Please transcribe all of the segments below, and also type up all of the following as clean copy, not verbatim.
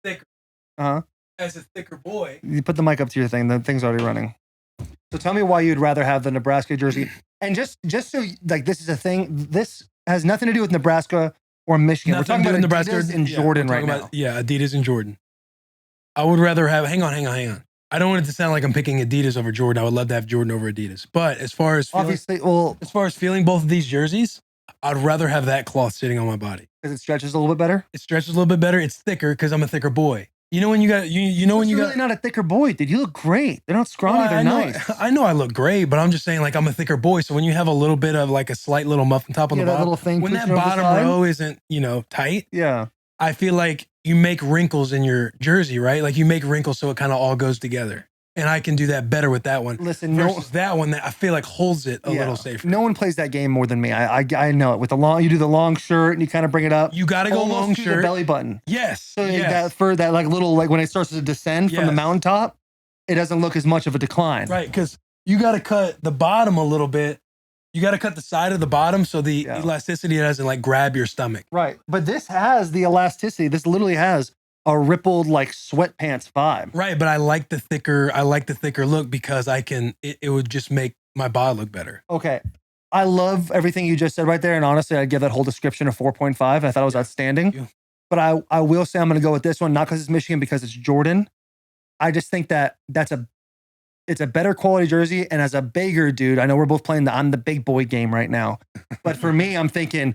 thicker. Uh-huh. As a thicker boy. You put the mic up to your thing. The thing's already running. So tell me why you'd rather have the Nebraska jersey. And just so like this is a thing. This has nothing to do with Nebraska or Michigan. Nothing we're talking about Nebraska Adidas and Jordan right now. Yeah, Adidas and Jordan. I would rather have. Hang on. I don't want it to sound like I'm picking Adidas over Jordan. I would love to have Jordan over Adidas. But as far as feeling both of these jerseys, I'd rather have that cloth sitting on my body because it stretches a little bit better. It stretches a little bit better. It's thicker because I'm a thicker boy. You know when you got you're really not a thicker boy, dude. You look great. They're not scrawny. Well, they're nice. I know I look great, but I'm just saying like I'm a thicker boy. So when you have a little bit of like a slight little muffin top on the bottom, little thing when that bottom row isn't tight, I feel like you make wrinkles in your jersey, right? Like you make wrinkles so it kind of all goes together. And I can do that better with that one. Listen, that one that I feel like holds it a little safer. No one plays that game more than me. I know it. With the long, you do the long shirt and you kind of bring it up. You got to go long shirt, the belly button. Yes. So that like little when it starts to descend from the mountaintop, it doesn't look as much of a decline. Right, because you got to cut the bottom a little bit. You got to cut the side of the bottom so the elasticity doesn't like grab your stomach. Right, but this has the elasticity. This literally has a rippled like sweatpants vibe. Right, but I like the thicker look because it would just make my body look better. Okay. I love everything you just said right there. And honestly, I'd give that whole description a 4.5. I thought it was outstanding. But I will say I'm going to go with this one, not because it's Michigan, because it's Jordan. I just think that it's a better quality jersey. And as a bigger dude, I know we're both playing I'm the big boy game right now. But for me, I'm thinking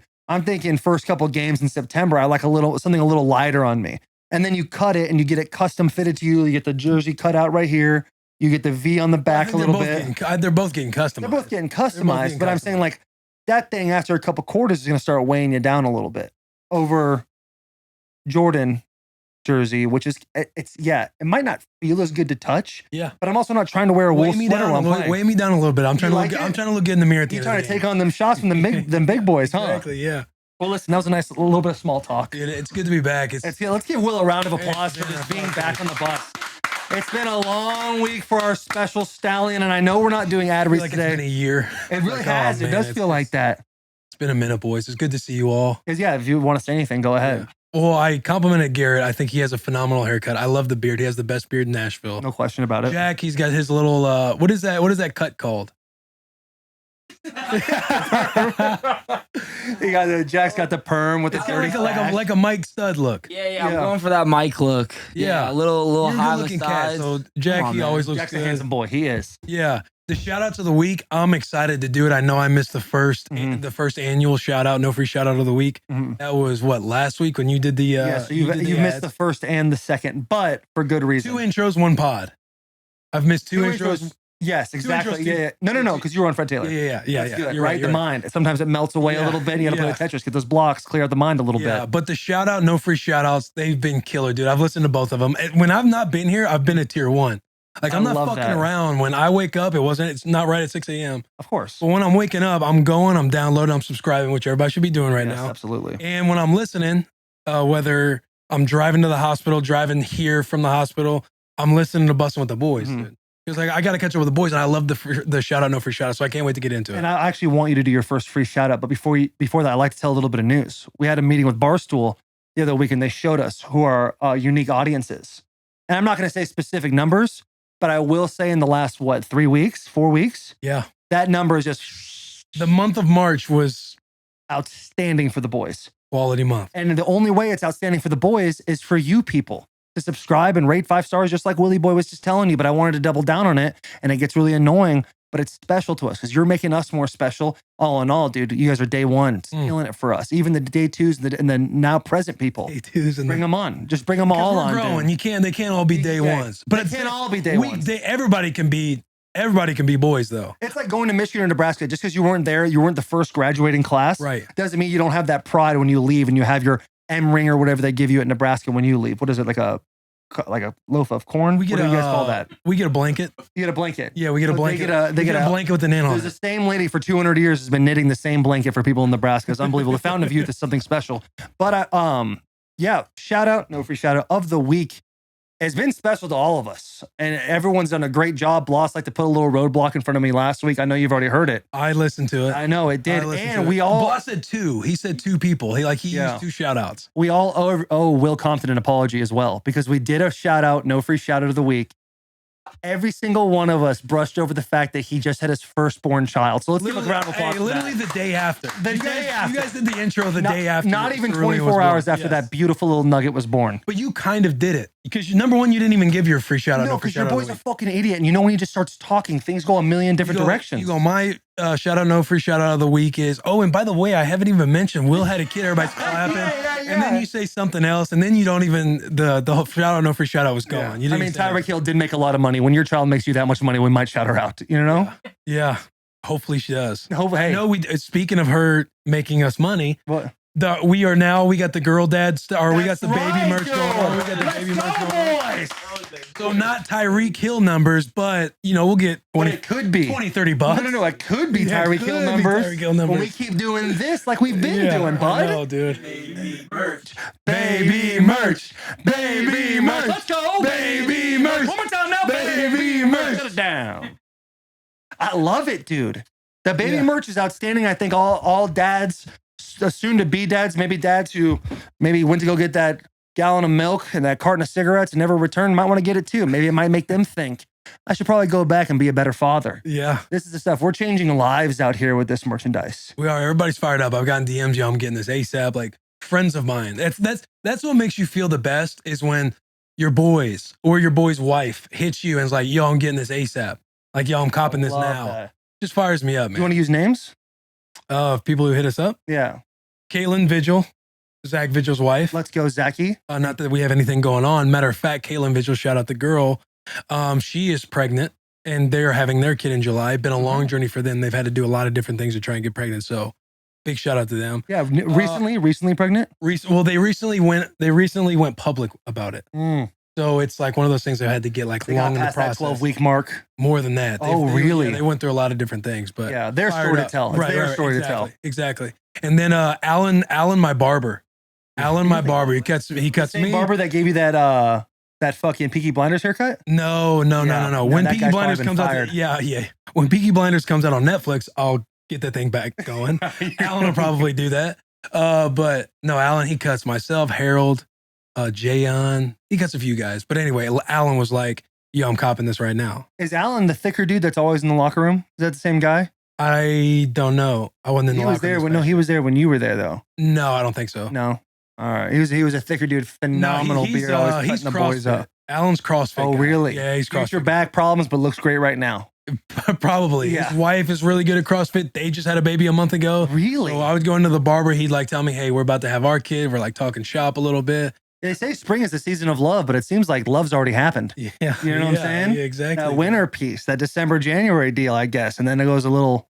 first couple games in September, I like something a little lighter on me. And then you cut it and you get it custom fitted to you. You get the jersey cut out right here. You get the V on the back a little bit. They're both getting customized. They're both getting customized. But I'm saying like that thing after a couple quarters is going to start weighing you down a little bit over Jordan jersey, which is it might not feel as good to touch. Yeah. But I'm also not trying to wear a wool sweater while I'm playing. Weigh me down a little bit. I'm trying to look good in the mirror. You're trying to take on them shots from them big boys, huh? Exactly. Yeah. Well, listen, that was a nice little bit of small talk. It's good to be back. Let's give Will a round of applause for just being back on the bus. It's been a long week for our special stallion, and I know we're not doing ad reads today. It's been a year. It really has. It does feel like that. It's been a minute, boys. It's good to see you all. Because if you want to say anything, go ahead. Yeah. Well, I complimented Garrett. I think he has a phenomenal haircut. I love the beard. He has the best beard in Nashville. No question about it. Jack, he's got his little what is that cut called? Jack's got the perm with the dirty like a Mike Stud look. Yeah, I'm going for that Mike look. Yeah, a little high on the cat. So Jack, he always looks Jack's good. a handsome boy. He is. Yeah. The shout out to the week. I'm excited to do it. I know I missed the first annual shout out, no free shout out of the week. Mm-hmm. That was last week when you did the so you missed the first and the second, but for good reason. 2 intros, 1 pod. I've missed two intros. Yes, exactly. Yeah. No, because you were on Fred Taylor. Yeah. You're right. The mind. Sometimes it melts away a little bit. You got to play Tetris, get those blocks, clear out the mind a little bit. Yeah, but the shout out, no free shout outs, they've been killer, dude. I've listened to both of them. When I've not been here, I've been at tier 1. Like I'm not fucking around. When I wake up, it's not right at 6 a.m. Of course. But when I'm waking up, I'm downloading, I'm subscribing, which everybody should be doing right now. Absolutely. And when I'm listening, whether I'm driving to the hospital, driving here from the hospital, I'm listening to Bussin' with the Boys, dude. Because I got to catch up with the boys, and I love the shout out, no free shout out. So I can't wait to get into it. And I actually want you to do your first free shout out. But before that, I'd like to tell a little bit of news. We had a meeting with Barstool the other week, and they showed us who our unique audience is. And I'm not going to say specific numbers, but I will say in the last 4 weeks? Yeah, that number is just the month of March was outstanding for the boys. Quality month. And the only way it's outstanding for the boys is for you people to subscribe and rate 5 stars, just like Willie Boy was just telling you. But I wanted to double down on it, and it gets really annoying, but it's special to us because you're making us more special. All in all, dude, you guys are day 1, killing it for us. Even the day 2s and the now present people. Day 2s and bring them on. Just bring them all on. Growing. They can't all be day 1s. But it can't all be day 1s. Everybody can be boys, though. It's like going to Michigan or Nebraska. Just because you weren't there, you weren't the first graduating class. Right. Doesn't mean you don't have that pride when you leave and you have your M ring or whatever they give you at Nebraska when you leave. What is it, like a loaf of corn? What do you guys call that? We get a blanket. You get a blanket. Yeah, we get a blanket. They get a blanket with an in on it. There's the same lady for 200 years has been knitting the same blanket for people in Nebraska. It's unbelievable. The Fountain of Youth is something special. But shout out, no free shout out of the week It's been special to all of us, and everyone's done a great job. Bloss like to put a little roadblock in front of me last week. I know you've already heard it. I listened to it. I know it did, and we all. Bloss said 2. He said 2 people. He used 2 shout outs. We all owe Will Compton an apology as well, because we did a shout out, no free shout out of the week. Every single one of us brushed over the fact that he just had his firstborn child. So let's give a round of applause. Literally the day after. You guys did the intro the day after. Not even 24 hours after that beautiful little nugget was born. But you kind of did it. Because number one, you didn't even give your free shout out. No, because your boy's a fucking idiot. And you know when he just starts talking, things go a million different directions. You go, my shout out, no free shout out of the week is, oh, and by the way, I haven't even mentioned Will had a kid. Everybody's clapping. And then you say something else. And then you don't even, the whole shout out, no free shout out was gone. I mean, Tyreek Hill did make a lot of money. When your child makes you that much money, we might shout her out, you know? Yeah. Hopefully she does. Hey. No, speaking of her making us money, what? We got the girl dad, we got the baby merch going on. We got the baby merch going on. So not Tyreek Hill numbers, but we'll get 20, it could be 20, 30 bucks. No, it could be Tyreek Hill numbers. When we keep doing this like we've been doing, bud. I know, dude. Baby merch. Baby merch. Baby merch. Let's go. Baby merch. One more time now. Baby merch. Shut it down. I love it, dude. The baby merch is outstanding. I think all dads, soon to be dads, maybe dads who maybe went to go get that gallon of milk and that carton of cigarettes and never returned might want to get it too. Maybe it might make them think, I should probably go back and be a better father. Yeah. This is the stuff. We're changing lives out here with this merchandise. We are. Everybody's fired up. I've gotten DMs, I'm getting this ASAP. Like friends of mine. That's what makes you feel the best is when your boys or your boy's wife hits you and is like, yo, I'm getting this ASAP. Like, yo, I'm copping this now. That. Just fires me up, man. You want to use names? People who hit us up? Yeah. Caitlin Vigil, Zach Vigil's wife. Let's go, Zachy. Not that we have anything going on. Matter of fact, Caitlin Vigil, shout out the girl. She is pregnant and they're having their kid in July. Been a long journey for them. They've had to do a lot of different things to try and get pregnant. So big shout out to them. Yeah. Recently pregnant? They recently went public about it. So it's like one of those things that had to get like long in the process. That 12-week mark. More than that. Really? They went through a lot of different things, but yeah, their story to tell. It's their story to tell. Exactly. And then Alan, my barber. Alan, my barber. He cuts me. Barber that gave you that fucking Peaky Blinders haircut? No. When Peaky Blinders comes out, when Peaky Blinders comes out on Netflix, I'll get that thing back going. Alan will probably do that. But no, Alan, he cuts myself, Harold, Jayon. He cuts a few guys. But anyway, Alan was like, yo, I'm copping this right now. Is Alan the thicker dude that's always in the locker room? Is that the same guy? I don't know. I wasn't in the locker room. He was there when you were there, though. No, I don't think so. No. All right. He was a thicker dude, phenomenal beard, always cutting the boys up. Alan's CrossFit. Oh, really? Yeah, he's CrossFit. Future back problems, but looks great right now. Probably. Yeah. His wife is really good at CrossFit. They just had a baby a month ago. Really? So I would go into the barber. He'd like tell me, hey, we're about to have our kid. We're like talking shop a little bit. They say spring is the season of love, but it seems like love's already happened. Yeah. You know what I'm saying? Yeah, exactly. That winter piece, that December, January deal, I guess. And then it goes a little,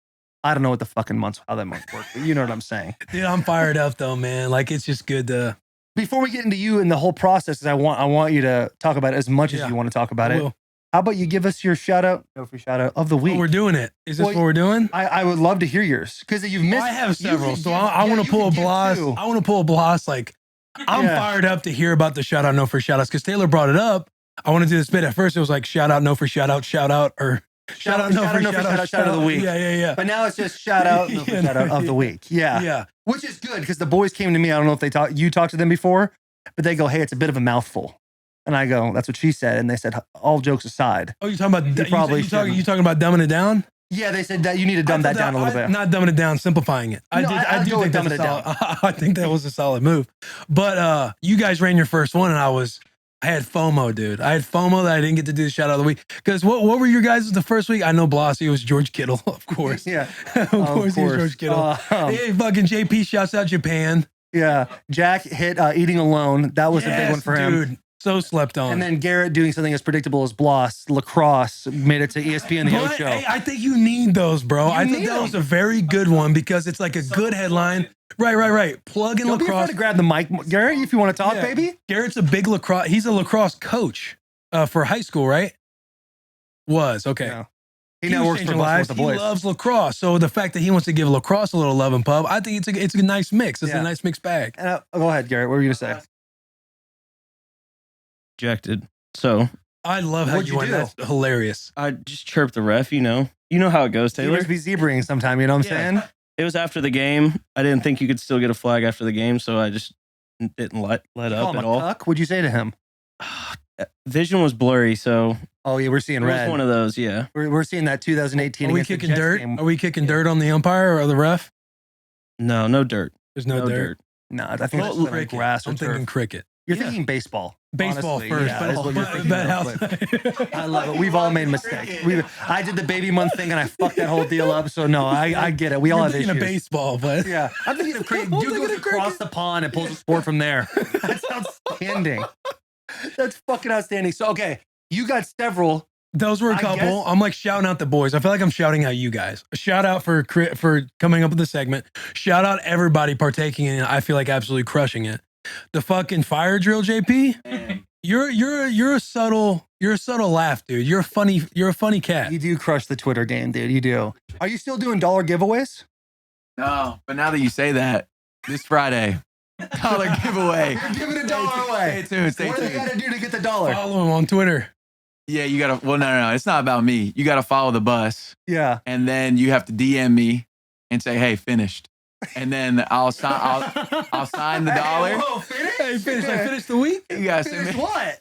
I don't know what the fucking how that month works, but you know what I'm saying. Dude, I'm fired up though, man. Like it's just good to. Before we get into you and the whole process, because I want you to talk about it as much as you want to talk about it. How about you give us your shout out, no free shout out of the week? Oh, we're doing it. Is this what we're doing? I would love to hear yours because you've missed. I have several, so I want to pull a blast. I want to pull a blast. Like I'm fired up to hear about the shout out, no free shout outs because Taylor brought it up. I want to do this bit. At first, it was like shout out, no free shout out, or shout out, no free shout out of the week. Yeah. But now it's just shout out, no free shout out of the week. Yeah. Which is good because the boys came to me. I don't know if you talked to them before, but they go, hey, it's a bit of a mouthful. And I go, that's what she said. And they said, all jokes aside. Oh, you're talking about, you talking about dumbing it down? Yeah, they said that you need to dumb that down a little bit. Not dumbing it down, simplifying it. I do think dumbing it down. I think that was a solid move. But you guys ran your first one and I had FOMO, dude. I had FOMO that I didn't get to do the shout out of the week. Because what were your guys' the first week? I know Blossy was George Kittle, of course. Yeah. of course he was George Kittle. Hey, fucking JP shouts out Japan. Yeah. Jack hit Eating Alone. That was a big one for him. Dude. So slept on. And then Garrett doing something as predictable as Bloss, lacrosse, made it to ESPN The O Show. Hey, I think you need those, bro. I think that was a very good one because it's like a good headline. Right. Plug in lacrosse. Don't be afraid to grab the mic, Garrett, if you want to talk, baby. Garrett's a big lacrosse. He's a lacrosse coach for high school, right? Was, okay. Yeah. He now works for Bussin with the boys. He loves lacrosse. So the fact that he wants to give lacrosse a little love and pub, I think it's a nice mix. It's a nice mixed bag. Go ahead, Garrett. What were you going to say? Rejected. So I love how you went. That's hilarious. I just chirped the ref, you know how it goes, Taylor. You must be zebraing sometime, you know what I'm saying? It was after the game. I didn't think you could still get a flag after the game, so I just didn't let up at all. What'd you say to him? Vision was blurry, so yeah, we're seeing red. It was one of those, yeah. We're seeing that 2018. Are we kicking dirt? Game. Are we kicking dirt on the umpire or the ref? No dirt. There's no dirt. No, I think it's like grass. I'm thinking cricket. You're thinking baseball. Baseball honestly, first. I love it. We've all made mistakes. I did the baby month thing and I fucked that whole deal up. So no, I get it. We all have issues. Of baseball, but yeah, I'm thinking of cricket. Dude goes across the pond and pulls a sport from there. That's outstanding. That's fucking outstanding. So okay, you got several. Those were a couple. I'm like shouting out the boys. I feel like I'm shouting out you guys. A shout out for coming up with the segment. Shout out everybody partaking in it. I feel like absolutely crushing it. The fucking fire drill, JP. Man. You're a subtle laugh, dude. You're a funny cat. You do crush the Twitter game, dude. You do. Are you still doing dollar giveaways? No, but now that you say that, this Friday, dollar giveaway. You're giving $1 away. Stay tuned. What do they gotta do to get the dollar? Follow him on Twitter. Yeah, you gotta. Well, no. It's not about me. You gotta follow the bus. Yeah, and then you have to DM me and say, "Hey, finished." And then I'll sign the dollar. Hey, finish. I finished the week. You guys send me what?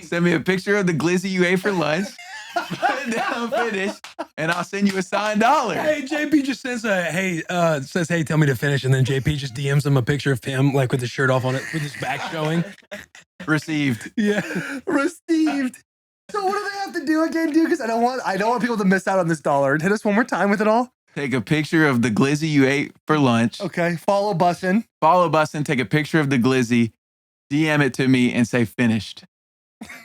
Send me a picture of the glizzy you ate for lunch. Put it down, finish, and I'll send you a signed dollar. Hey, JP just says, hey, tell me to finish, and then JP just DMs him a picture of him like with his shirt off on it, with his back showing. Received. Yeah, received. So what do they have to do again, dude? Because I don't want people to miss out on this dollar. Hit us one more time with it all. Take a picture of the glizzy you ate for lunch. Okay. Follow Bussin. Take a picture of the glizzy, DM it to me, and say finished.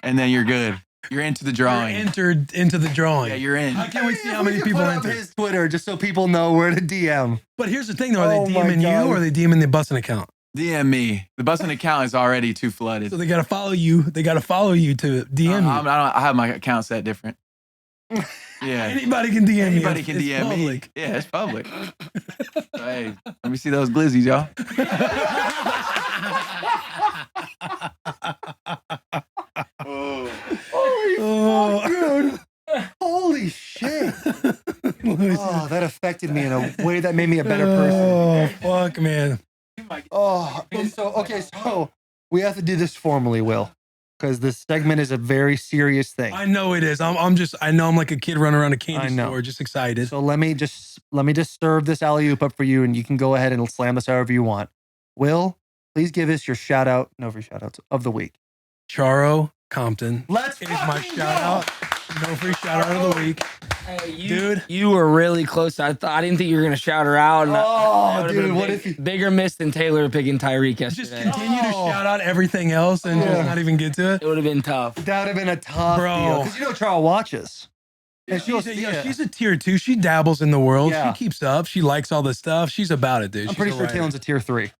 And then you're good. You're into the drawing. You're entered into the drawing. Yeah, you're in. I can't wait to see how many people enter. His Twitter just so people know where to DM. But here's the thing, though: are they DMing you or are they DMing the Bussin account? DM me. The Bussin account is already too flooded. So they gotta follow you. They gotta follow you to DM you. I have my account set different. Yeah. Anybody can DM me. Anybody can DM me. Yeah, it's public. So, hey, let me see those glizzies, y'all. Dude. Holy shit. Oh, that affected me in a way that made me a better person. Oh, fuck, man. Oh, so we have to do this formally, Will, because this segment is a very serious thing. I know it is. I know I'm like a kid running around a candy store, just excited. So let me just serve this alley-oop up for you, and you can go ahead and slam this however you want. Will, please give us your no free shout outs of the week. Charo Compton. Let's is my shout out. No free shout out of the week. Hey, dude, you were really close. I didn't think you were gonna shout her out. Dude, what if you bigger miss than Taylor picking Tyreek yesterday? Just continue to shout out everything else and just not even get to it. It would have been tough. That would have been a tough deal. Because Charles watches. And she's a tier 2. She dabbles in the world. Yeah. She keeps up. She likes all this stuff. She's about it, dude. I'm pretty sure Taylor's a tier 3.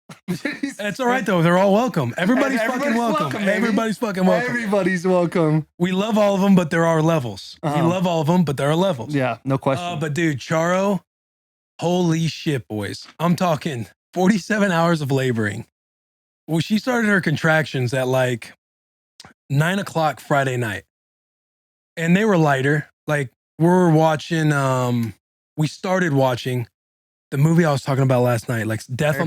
That's all right, though. They're all welcome. Everybody's fucking welcome. Everybody's fucking welcome. Everybody's welcome. We love all of them, but there are levels. We love all of them, but there are levels. Yeah, no question. But dude, Charo, holy shit, boys. I'm talking 47 hours of laboring. Well, she started her contractions at like 9 o'clock Friday night. And they were lighter. Like, we started watching the movie I was talking about last night, like Death on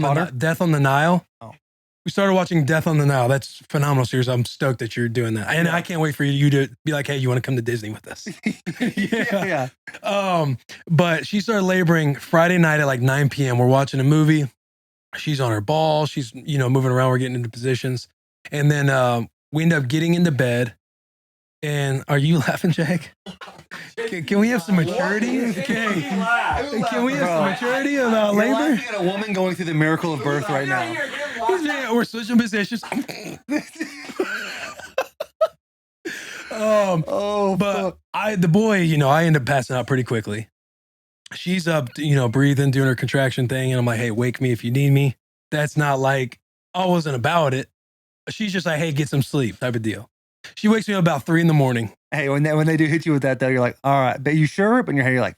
the Nile. Oh. We started watching Death on the Nile. That's a phenomenal series. I'm stoked that you're doing that. And I can't wait for you to be like, hey, you want to come to Disney with us? Yeah. But she started laboring Friday night at like 9 p.m. We're watching a movie. She's on her ball. She's, moving around. We're getting into positions. And then we end up getting into bed. And are you laughing, Jack? Can we have some maturity? Okay. Can we have some maturity about labor? You're laughing at a woman going through the miracle of birth right now. We're switching positions. But the boy, I end up passing out pretty quickly. She's up, breathing, doing her contraction thing. And I'm like, hey, wake me if you need me. That's not like, I wasn't about it. She's just like, hey, get some sleep type of deal. She wakes me up about 3 a.m. Hey, when they do hit you with that, though, you're like, all right, but you sure? But in your head, you're like,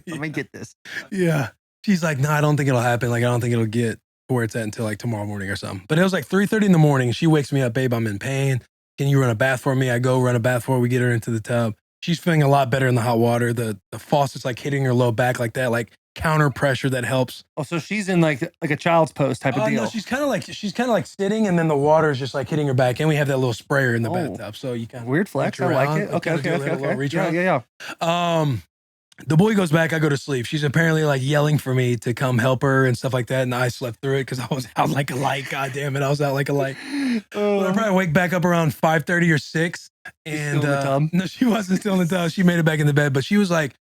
let me get this. Yeah. She's like, no, I don't think it'll happen. Like, I don't think it'll get where it's at until like tomorrow morning or something. But it was like 3:30 in the morning. She wakes me up, babe, I'm in pain. can you run a bath for me? I go run a bath for her. We get her into the tub. She's feeling a lot better in the hot water. The faucet's like hitting her low back like that, like counter pressure that helps. Oh, so she's in like a child's pose type of deal. No, she's kind of like sitting, and then the water is just like hitting her back, and we have that little sprayer in the bathtub, so you kind of weird flex. I like it. Okay. Yeah. The boy goes back. I go to sleep. She's apparently like yelling for me to come help her and stuff like that, and I slept through it because I was out like a light. God damn it, I was out like a light. But I probably wake back up around 5:30 or 6. And still in the tub? No, she wasn't still in the tub. She made it back in the bed, but she was like,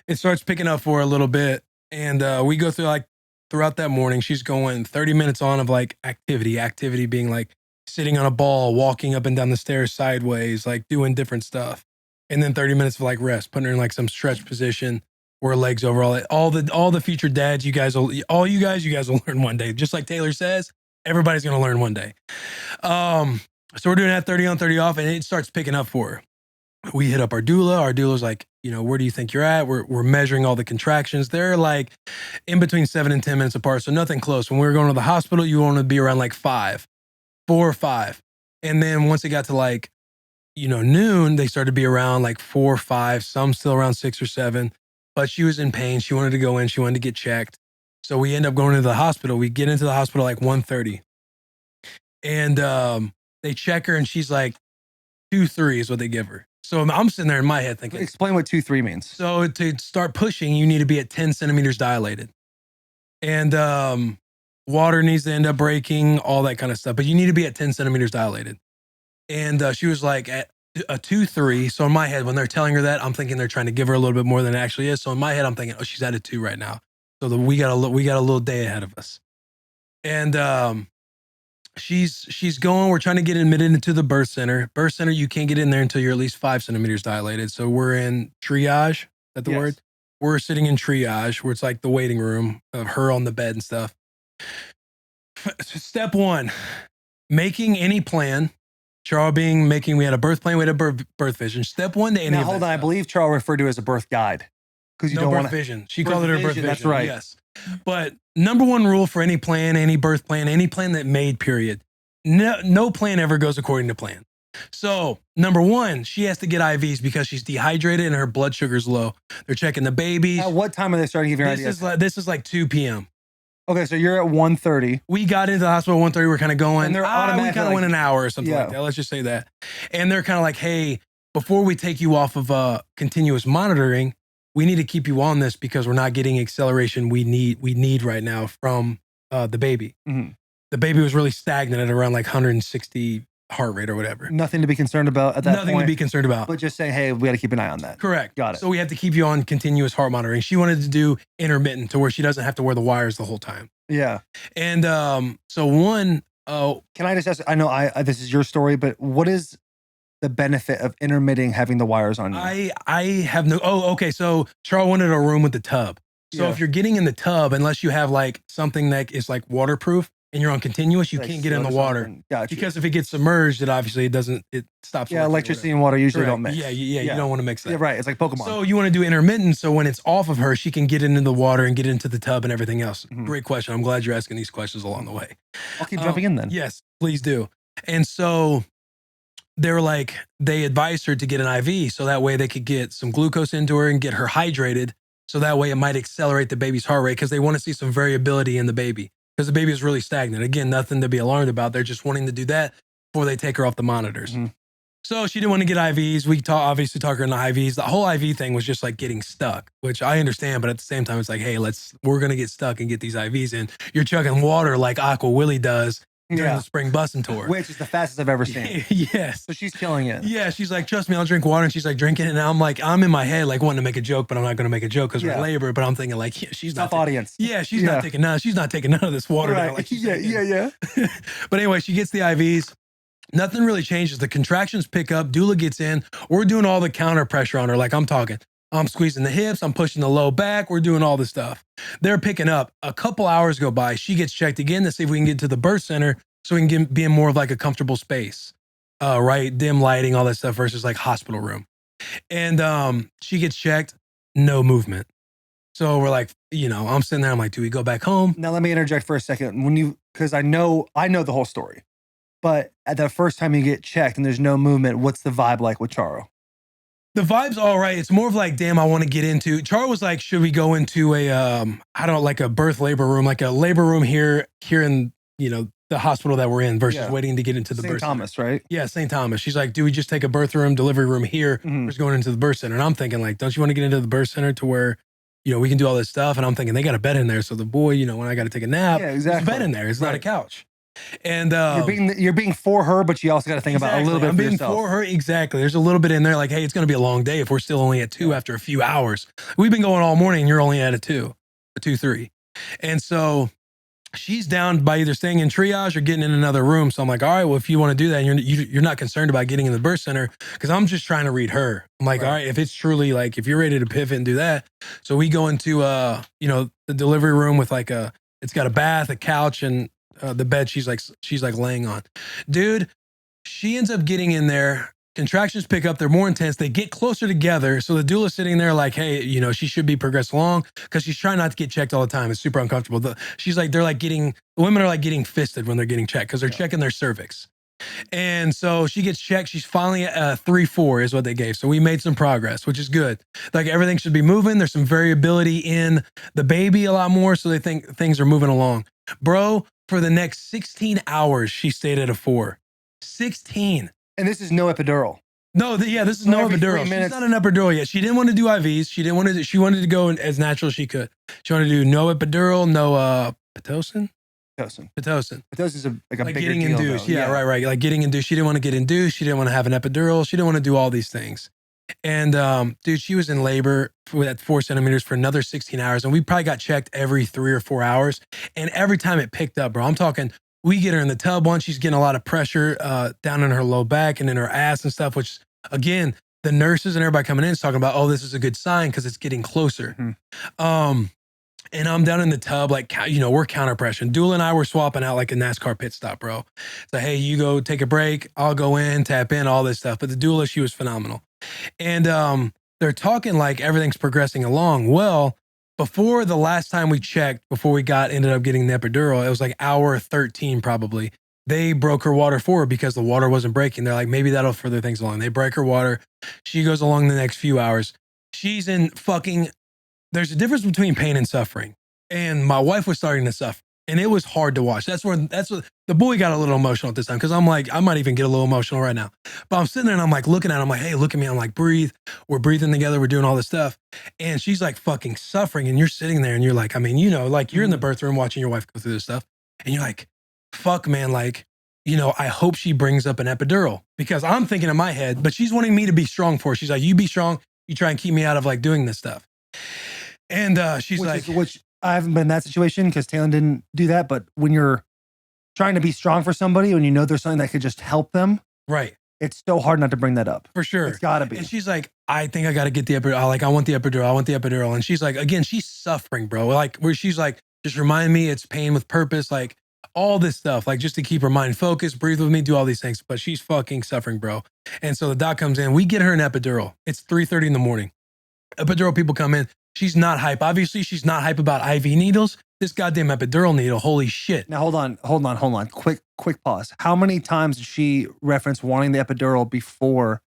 it starts picking up for her a little bit. And we go through like throughout that morning, she's going 30 minutes on of like activity being like sitting on a ball, walking up and down the stairs sideways, like doing different stuff. And then 30 minutes of like rest, putting her in like some stretch position where her legs over all the future dads, you guys will learn one day. Just like Taylor says, everybody's going to learn one day. So we're doing that 30 on 30 off, and it starts picking up for her. We hit up our doula. Our doula's like, where do you think you're at? We're measuring all the contractions. They're like in between 7 and 10 minutes apart. So nothing close. When we were going to the hospital, you want to be around like 4 or 5. And then once it got to like, noon, they started to be around like 4 or 5, some still around 6 or 7, but she was in pain. She wanted to go in. She wanted to get checked. So we end up going to the hospital. We get into the hospital like 1:30, and they check her, and she's like 2-3 is what they give her. So I'm sitting there in my head thinking, explain what 2-3 means. So to start pushing, you need to be at 10 centimeters dilated, and water needs to end up breaking, all that kind of stuff. But you need to be at 10 centimeters dilated. And she was like at a 2-3. So in my head, when they're telling her that, I'm thinking they're trying to give her a little bit more than it actually is. So in my head, I'm thinking, oh, she's at a 2 right now. So we got a little day ahead of us. And she's going. We're trying to get admitted into the birth center. Birth center, you can't get in there until you're at least 5 centimeters dilated. So we're in triage. Is that the word? We're sitting in triage, where it's like the waiting room of her on the bed and stuff. Step 1, making any plan. Charles we had a birth plan, we had a birth vision. Step 1 to any now, of hold on, stuff. I believe Charles referred to it as a birth guide. Because you no don't birth want vision. She called it her birth vision. That's right. Yes. But number 1 rule for any plan, any birth plan, any plan that made, period. No plan ever goes according to plan. So number 1, she has to get IVs because she's dehydrated and her blood sugar's low. They're checking the babies. At what time are they starting giving you IVs? This is like 2 p.m. Okay, so you're at 1:30. We got into the hospital at 1:30. We're kind of going. And they're we automatically kind of went an hour or something like that. Let's just say that. And they're kind of like, hey, before we take you off of continuous monitoring, we need to keep you on this because we're not getting acceleration we need right now from the baby. Mm-hmm. The baby was really stagnant at around like 160 heart rate or whatever. Nothing to be concerned about at that point. Nothing to be concerned about. But just saying, hey, we got to keep an eye on that. Correct. Got it. So we have to keep you on continuous heart monitoring. She wanted to do intermittent to where she doesn't have to wear the wires the whole time. Yeah. And so one, can I just ask, I know this is your story, but what is the benefit of intermitting having the wires on you? I have no, okay. So Charles wanted a room with the tub. So if you're getting in the tub, unless you have like something that is like waterproof and you're on continuous, you can't get in the water. Gotcha. Because if it gets submerged, it stops. Yeah, electricity and water usually don't mix. Yeah, you don't want to mix that. Yeah, right. It's like Pokemon. So you want to do intermittent, so when it's off of her, she can get into the water and get into the tub and everything else. Mm-hmm. Great question. I'm glad you're asking these questions along the way. I'll keep jumping in then. Yes, please do. And so they advised her to get an IV so that way they could get some glucose into her and get her hydrated. So that way it might accelerate the baby's heart rate because they want to see some variability in the baby because the baby is really stagnant. Again, nothing to be alarmed about. They're just wanting to do that before they take her off the monitors. Mm-hmm. So she didn't want to get IVs. We obviously talk her into IVs. The whole IV thing was just like getting stuck, which I understand. But at the same time, it's like, hey, we're going to get stuck and get these IVs in. You're chugging water like Aqua Willie does during the spring Bussin tour. Which is the fastest I've ever seen. Yes. So she's killing it. Yeah. She's like, trust me, I'll drink water. And she's like drinking it. And I'm like, I'm in my head, like wanting to make a joke, but I'm not going to make a joke because we're in labor. But I'm thinking like, she's tough audience. Yeah. She's not taking none. She's not taking none of this water. Right. Like Yeah. But anyway, she gets the IVs. Nothing really changes. The contractions pick up. Doula gets in. We're doing all the counter pressure on her. Like I'm talking. I'm squeezing the hips. I'm pushing the low back. We're doing all this stuff. They're picking up. A couple hours go by. She gets checked again to see if we can get to the birth center so we can be in more of like a comfortable space. Right? Dim lighting, all that stuff versus like hospital room. And she gets checked. No movement. So we're like, I'm sitting there. I'm like, do we go back home? Now let me interject for a second. Because I know the whole story. But at the first time you get checked and there's no movement, what's the vibe like with Charo? The vibe's all right. It's more of like, damn, I want to get into. Char was like, should we go into a I don't know, like a birth labor room, like a labor room here in, you know, the hospital that we're in versus waiting to get into the birth Thomas, center. right? Yeah, St. Thomas. She's like, do we just take a birth room, delivery room here versus going into the birth center? And I'm thinking like, don't you want to get into the birth center to where, you know, we can do all this stuff? And I'm thinking they got a bed in there. So the boy, you know, when I got to take a nap, there's a bed in there. It's not a couch. And you're being for her, but you also got to think about a little bit. I'm being yourself. for her. Exactly. There's a little bit in there. Like, hey, it's going to be a long day if we're still only at 2 after a few hours. We've been going all morning and you're only at a 2-3. And so she's down by either staying in triage or getting in another room. So I'm like, all right, well, if you want to do that, and you're not concerned about getting in the birth center, because I'm just trying to read her. I'm like, all right, if it's truly like, if you're ready to pivot and do that. So we go into, you know, the delivery room with like it's got a bath, a couch, and the bed she's like laying on. Dude, she ends up getting in there. Contractions pick up. They're more intense. They get closer together. So the doula's sitting there like, hey, you know, she should be progressed along because she's trying not to get checked all the time. It's super uncomfortable. She's like, the women are like getting fisted when they're getting checked because they're checking their cervix. And so she gets checked. She's finally at 3-4 is what they gave. So we made some progress, which is good. Like everything should be moving. There's some variability in the baby a lot more. So they think things are moving along. Bro, for the next 16 hours, she stayed at a 4. 16. And this is no epidural. No, this is no epidural. She's not an epidural yet. She didn't want to do IVs. She wanted to go as natural as she could. She wanted to do no epidural, no Pitocin. Pitocin is like a like bigger getting deal, induced. though. Yeah, right. Like getting induced. She didn't want to get induced. She didn't want to have an epidural. She didn't want to do all these things. And dude, she was in labor at 4 centimeters for another 16 hours. And we probably got checked every 3 or 4 hours. And every time it picked up, bro, I'm talking, we get her in the tub once. She's getting a lot of pressure down in her low back and in her ass and stuff, which again, the nurses and everybody coming in is talking about, oh, this is a good sign because it's getting closer. And I'm down in the tub, like, you know, we're counter pressuring. Doula and I were swapping out like a NASCAR pit stop, bro. So, hey, you go take a break. I'll go in, tap in, all this stuff. But the doula, she was phenomenal. And they're talking like everything's progressing along. Well, before the last time we checked, before we ended up getting the epidural, it was like hour 13 probably. They broke her water forward because the water wasn't breaking. They're like, maybe that'll further things along. They break her water. She goes along the next few hours. She's in fucking... There's a difference between pain and suffering. And my wife was starting to suffer. And it was hard to watch. That's what the boy got a little emotional at this time. Cause I'm like, I might even get a little emotional right now. But I'm sitting there and I'm like looking at her. I'm like, hey, look at me. I'm like, breathe. We're breathing together. We're doing all this stuff. And she's like fucking suffering. And you're sitting there and you're like, I mean, you know, like you're in the birth room watching your wife go through this stuff. And you're like, fuck, man. Like, you know, I hope she brings up an epidural because I'm thinking in my head, but she's wanting me to be strong for her. She's like, you be strong. You try and keep me out of like doing this stuff. And she's which I haven't been in that situation because Taylor didn't do that. But when you're trying to be strong for somebody, when you know there's something that could just help them, right? It's so hard not to bring that up. For sure. It's got to be. And she's like, I think I got to get the epidural. Like, I want the epidural. I want the epidural. And she's like, again, she's suffering, bro. Like, where she's like, just remind me it's pain with purpose. Like, all this stuff, like just to keep her mind focused, breathe with me, do all these things. But she's fucking suffering, bro. And so the doc comes in. We get her an epidural. It's 3:30 in the morning. Epidural people come in. She's not hype. Obviously, she's not hype about IV needles. This goddamn epidural needle, holy shit. Now, hold on. Quick pause. How many times did she reference wanting the epidural before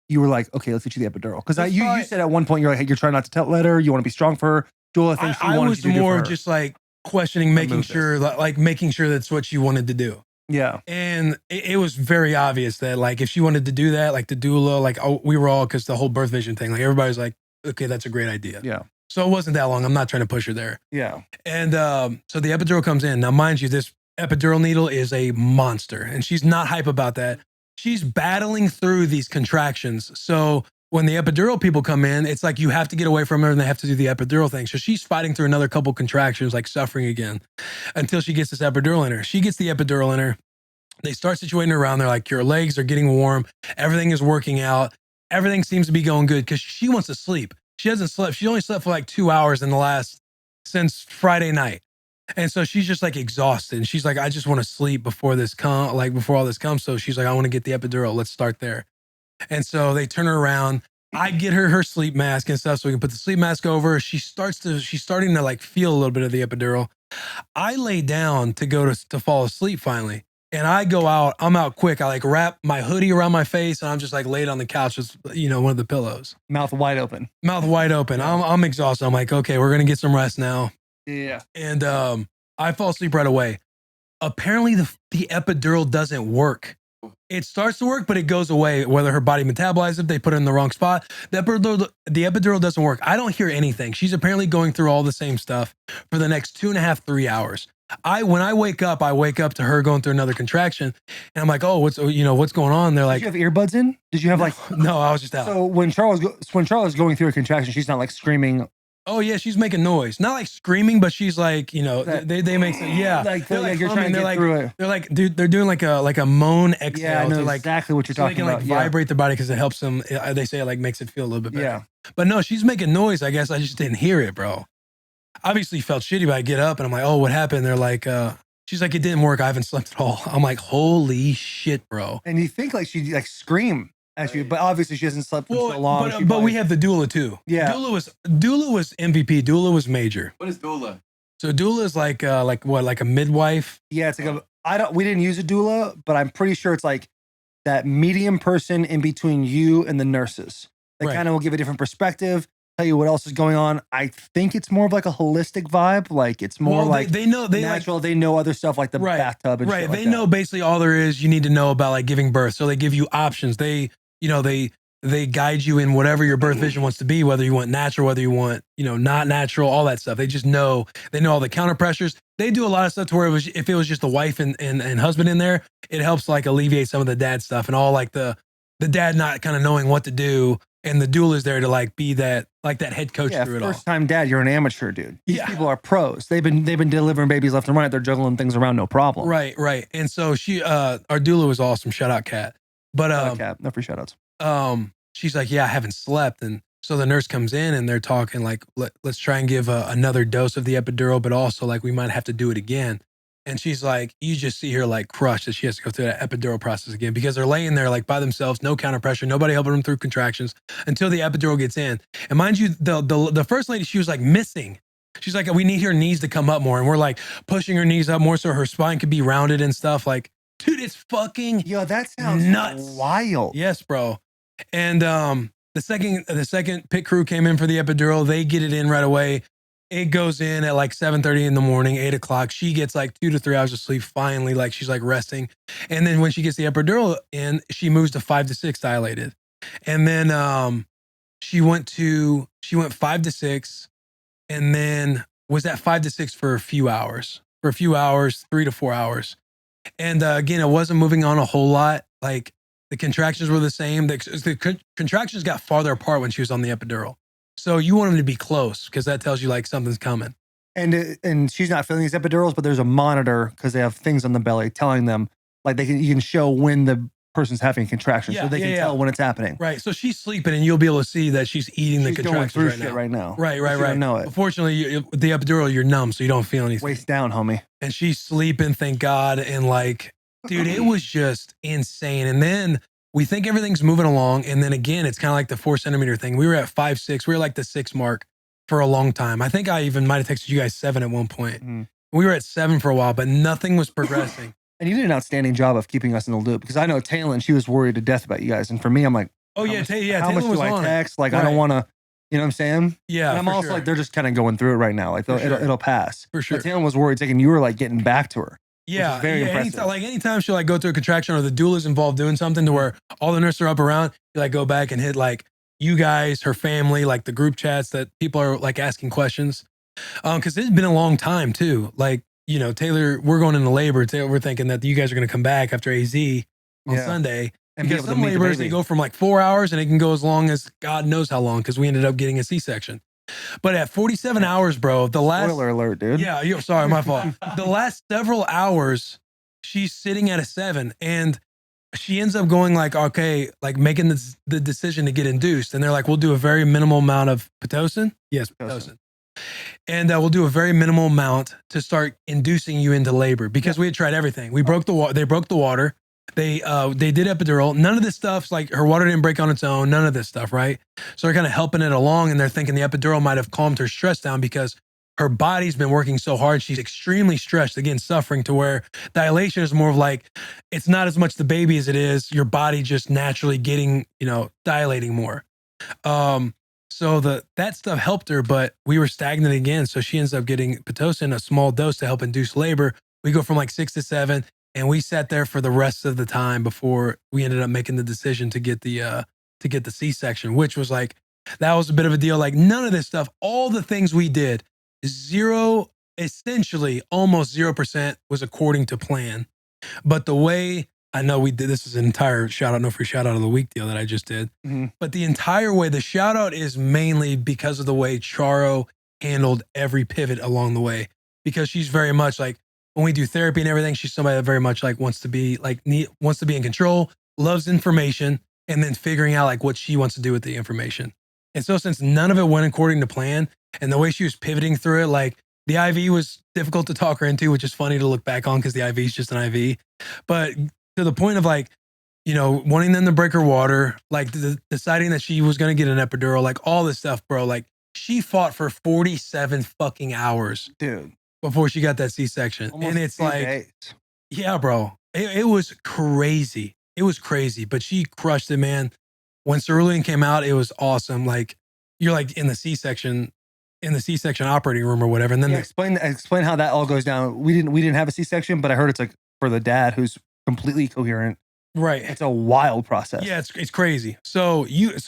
you were like, okay, let's get you the epidural? Because you said at one point, you're like, hey, you're trying not to let her. You want to be strong for her. Do all the things she wanted you to do for her. I was more just like questioning, making sure that's what she wanted to do. Yeah. And it was very obvious that like, if she wanted to do that, like the doula, like we were all, because the whole birth vision thing, like everybody's like, okay, that's a great idea. Yeah. So it wasn't that long. I'm not trying to push her there. Yeah. And so the epidural comes in. Now, mind you, this epidural needle is a monster and she's not hype about that. She's battling through these contractions. So when the epidural people come in, it's like you have to get away from her and they have to do the epidural thing. So she's fighting through another couple contractions, like suffering again until she gets this epidural in her. She gets the epidural in her. They start situating her around. They're like, your legs are getting warm. Everything is working out. Everything seems to be going good because she wants to sleep. She hasn't slept. She only slept for like 2 hours since Friday night. And so she's just like exhausted. And she's like, I just want to sleep before all this comes. So she's like, I want to get the epidural. Let's start there. And so they turn her around. I get her sleep mask and stuff so we can put the sleep mask over. She's starting to like feel a little bit of the epidural. I lay down to go to fall asleep finally. And I go out, I'm out quick. I like wrap my hoodie around my face and I'm just like laid on the couch with, one of the pillows. Mouth wide open. Mouth wide open. I'm exhausted. I'm like, okay, we're going to get some rest now. Yeah. And I fall asleep right away. Apparently the epidural doesn't work. It starts to work, but it goes away. Whether her body metabolizes it, they put it in the wrong spot. The epidural doesn't work. I don't hear anything. She's apparently going through all the same stuff for the next 2.5, 3 hours. When I wake up to her going through another contraction, and I'm like, oh, what's going on? They're like, did you have earbuds in? Did you have no, I was just out. So when Charles is going through a contraction, she's not like screaming. Oh yeah, she's making noise. Not like screaming, but she's like, they make some, They're like you're trying to get through it. They're like, dude, they're doing like a moan exhale. Yeah, I know to exactly what you're so talking they can about. like vibrate the body because it helps them. They say it like makes it feel a little bit better. Yeah. But no, she's making noise. I guess I just didn't hear it, bro. Obviously felt shitty, but I get up and I'm like, oh, what happened? They're like, she's like, it didn't work. I haven't slept at all. I'm like, holy shit, bro. And you think like she'd like scream at you, but obviously she hasn't slept for so long. But we have the doula too. Yeah. Doula was MVP. Doula was major. What is doula? So doula is like a midwife. Yeah, it's like we didn't use a doula, but I'm pretty sure it's like that medium person in between you and the nurses. They kind of will give a different perspective, tell you what else is going on. I think it's more of like a holistic vibe. Like it's more like they know natural. They know other stuff like the bathtub and shit like they know basically all there is you need to know about like giving birth. So they give you options. They guide you in whatever your birth vision wants to be, whether you want natural, whether you want, not natural, all that stuff. They just know, they know all the counter pressures. They do a lot of stuff to where if it was just the wife and husband in there, it helps like alleviate some of the dad stuff and all like the dad not kind of knowing what to do. And the doula is there to like be that head coach through it all. First time dad, you're an amateur, dude. These people are pros. They've been delivering babies left and right. They're juggling things around, no problem. Right. And so she, our doula was awesome. Shout out, Kat. But Kat, no free shout outs. She's like, yeah, I haven't slept. And so the nurse comes in and they're talking like, let's try and give another dose of the epidural, but also like we might have to do it again. And she's like, you just see her like crushed that she has to go through that epidural process again because they're laying there like by themselves, no counter pressure, nobody helping them through contractions until the epidural gets in. And mind you, the first lady, she was like missing. She's like, we need her knees to come up more. And we're like pushing her knees up more so her spine could be rounded and stuff. Like, dude, it's fucking that sounds nuts. Wild. Yes, bro. And the second pit crew came in for the epidural. They get it in right away. It goes in at like 7:30 in the morning, 8 o'clock. She gets like 2 to 3 hours of sleep. Finally, like she's like resting. And then when she gets the epidural in, she moves to 5 to 6 dilated. And then she went 5 to 6, and then was at 5 to 6 for a few hours, 3 to 4 hours. And again, it wasn't moving on a whole lot. Like the contractions were the same. The contractions got farther apart when she was on the epidural. So you want them to be close because that tells you like something's coming. And she's not feeling these epidurals, but there's a monitor because they have things on the belly telling them like you can show when the person's having contractions, so they can tell when it's happening. Right. So she's sleeping, and you'll be able to see that she's eating the contractions right now. Right. You don't know it. Unfortunately, the epidural, you're numb, so you don't feel anything. Waist down, homie. And she's sleeping, thank God. And like, dude, it was just insane. And then we think everything's moving along. And then again, it's kind of like the 4 centimeter thing. We were at 5'6". We were like the 6 mark for a long time. I think I even might have texted you guys 7 at one point. Mm. We were at 7 for a while, but nothing was progressing. And you did an outstanding job of keeping us in the loop because I know Taylor, she was worried to death about you guys. And for me, I'm like, how much Taylor do I text? Like, I don't want to, you know what I'm saying? Yeah. And I'm also like, they're just kind of going through it right now. Like, it'll pass. For sure. But Taylor was worried, you were like getting back to her. Yeah, very impressive. Anytime she like go through a contraction or the doula's involved doing something to where all the nurses are up around, you like go back and hit like you guys, her family, like the group chats that people are like asking questions. Because it's been a long time too. Like, you know, Taylor, we're going into labor. We're thinking that you guys are going to come back after AZ on Sunday. And because some labors, they go from like 4 hours and it can go as long as God knows how long because we ended up getting a C-section. But at 47 hours, bro, the last... Spoiler alert, dude. Yeah, sorry, my fault. The last several hours, she's sitting at a 7 and she ends up going like, okay, like making the decision to get induced. And they're like, we'll do a very minimal amount of Pitocin. Yes, Pitocin. And we'll do a very minimal amount to start inducing you into labor because we had tried everything. We broke the water. They broke the water. They did epidural. None of this stuff's like her water didn't break on its own. None of this stuff, right? So they're kind of helping it along, and they're thinking the epidural might have calmed her stress down because her body's been working so hard. She's extremely stressed, again, suffering to where dilation is more of like, it's not as much the baby as it is your body just naturally getting, dilating more. So that stuff helped her, but we were stagnant again. So she ends up getting Pitocin, a small dose to help induce labor. We go from like 6 to 7, and we sat there for the rest of the time before we ended up making the decision to get the C-section, which was like, that was a bit of a deal. Like none of this stuff, all the things we did, essentially almost 0% was according to plan. But the way I know we did, this is an entire shout out, no free shout out of the week deal that I just did. Mm-hmm. But the entire way, the shout out is mainly because of the way Charo handled every pivot along the way, because she's very much like, when we do therapy and everything, she's somebody that very much like wants to be in control, loves information, and then figuring out like what she wants to do with the information. And so since none of it went according to plan, and the way she was pivoting through it, like the IV was difficult to talk her into, which is funny to look back on because the IV is just an IV. But to the point of like, wanting them to break her water, like deciding that she was going to get an epidural, like all this stuff, bro. Like she fought for 47 fucking hours, dude, before she got that C-section. And it's like, days. Yeah, bro, it was crazy. It was crazy, but she crushed it, man. When Cerulean came out, it was awesome. Like you're like in the C-section operating room or whatever. And then explain how that all goes down. We didn't have a C-section, but I heard it's like for the dad who's completely coherent. Right. It's a wild process. Yeah, it's crazy. So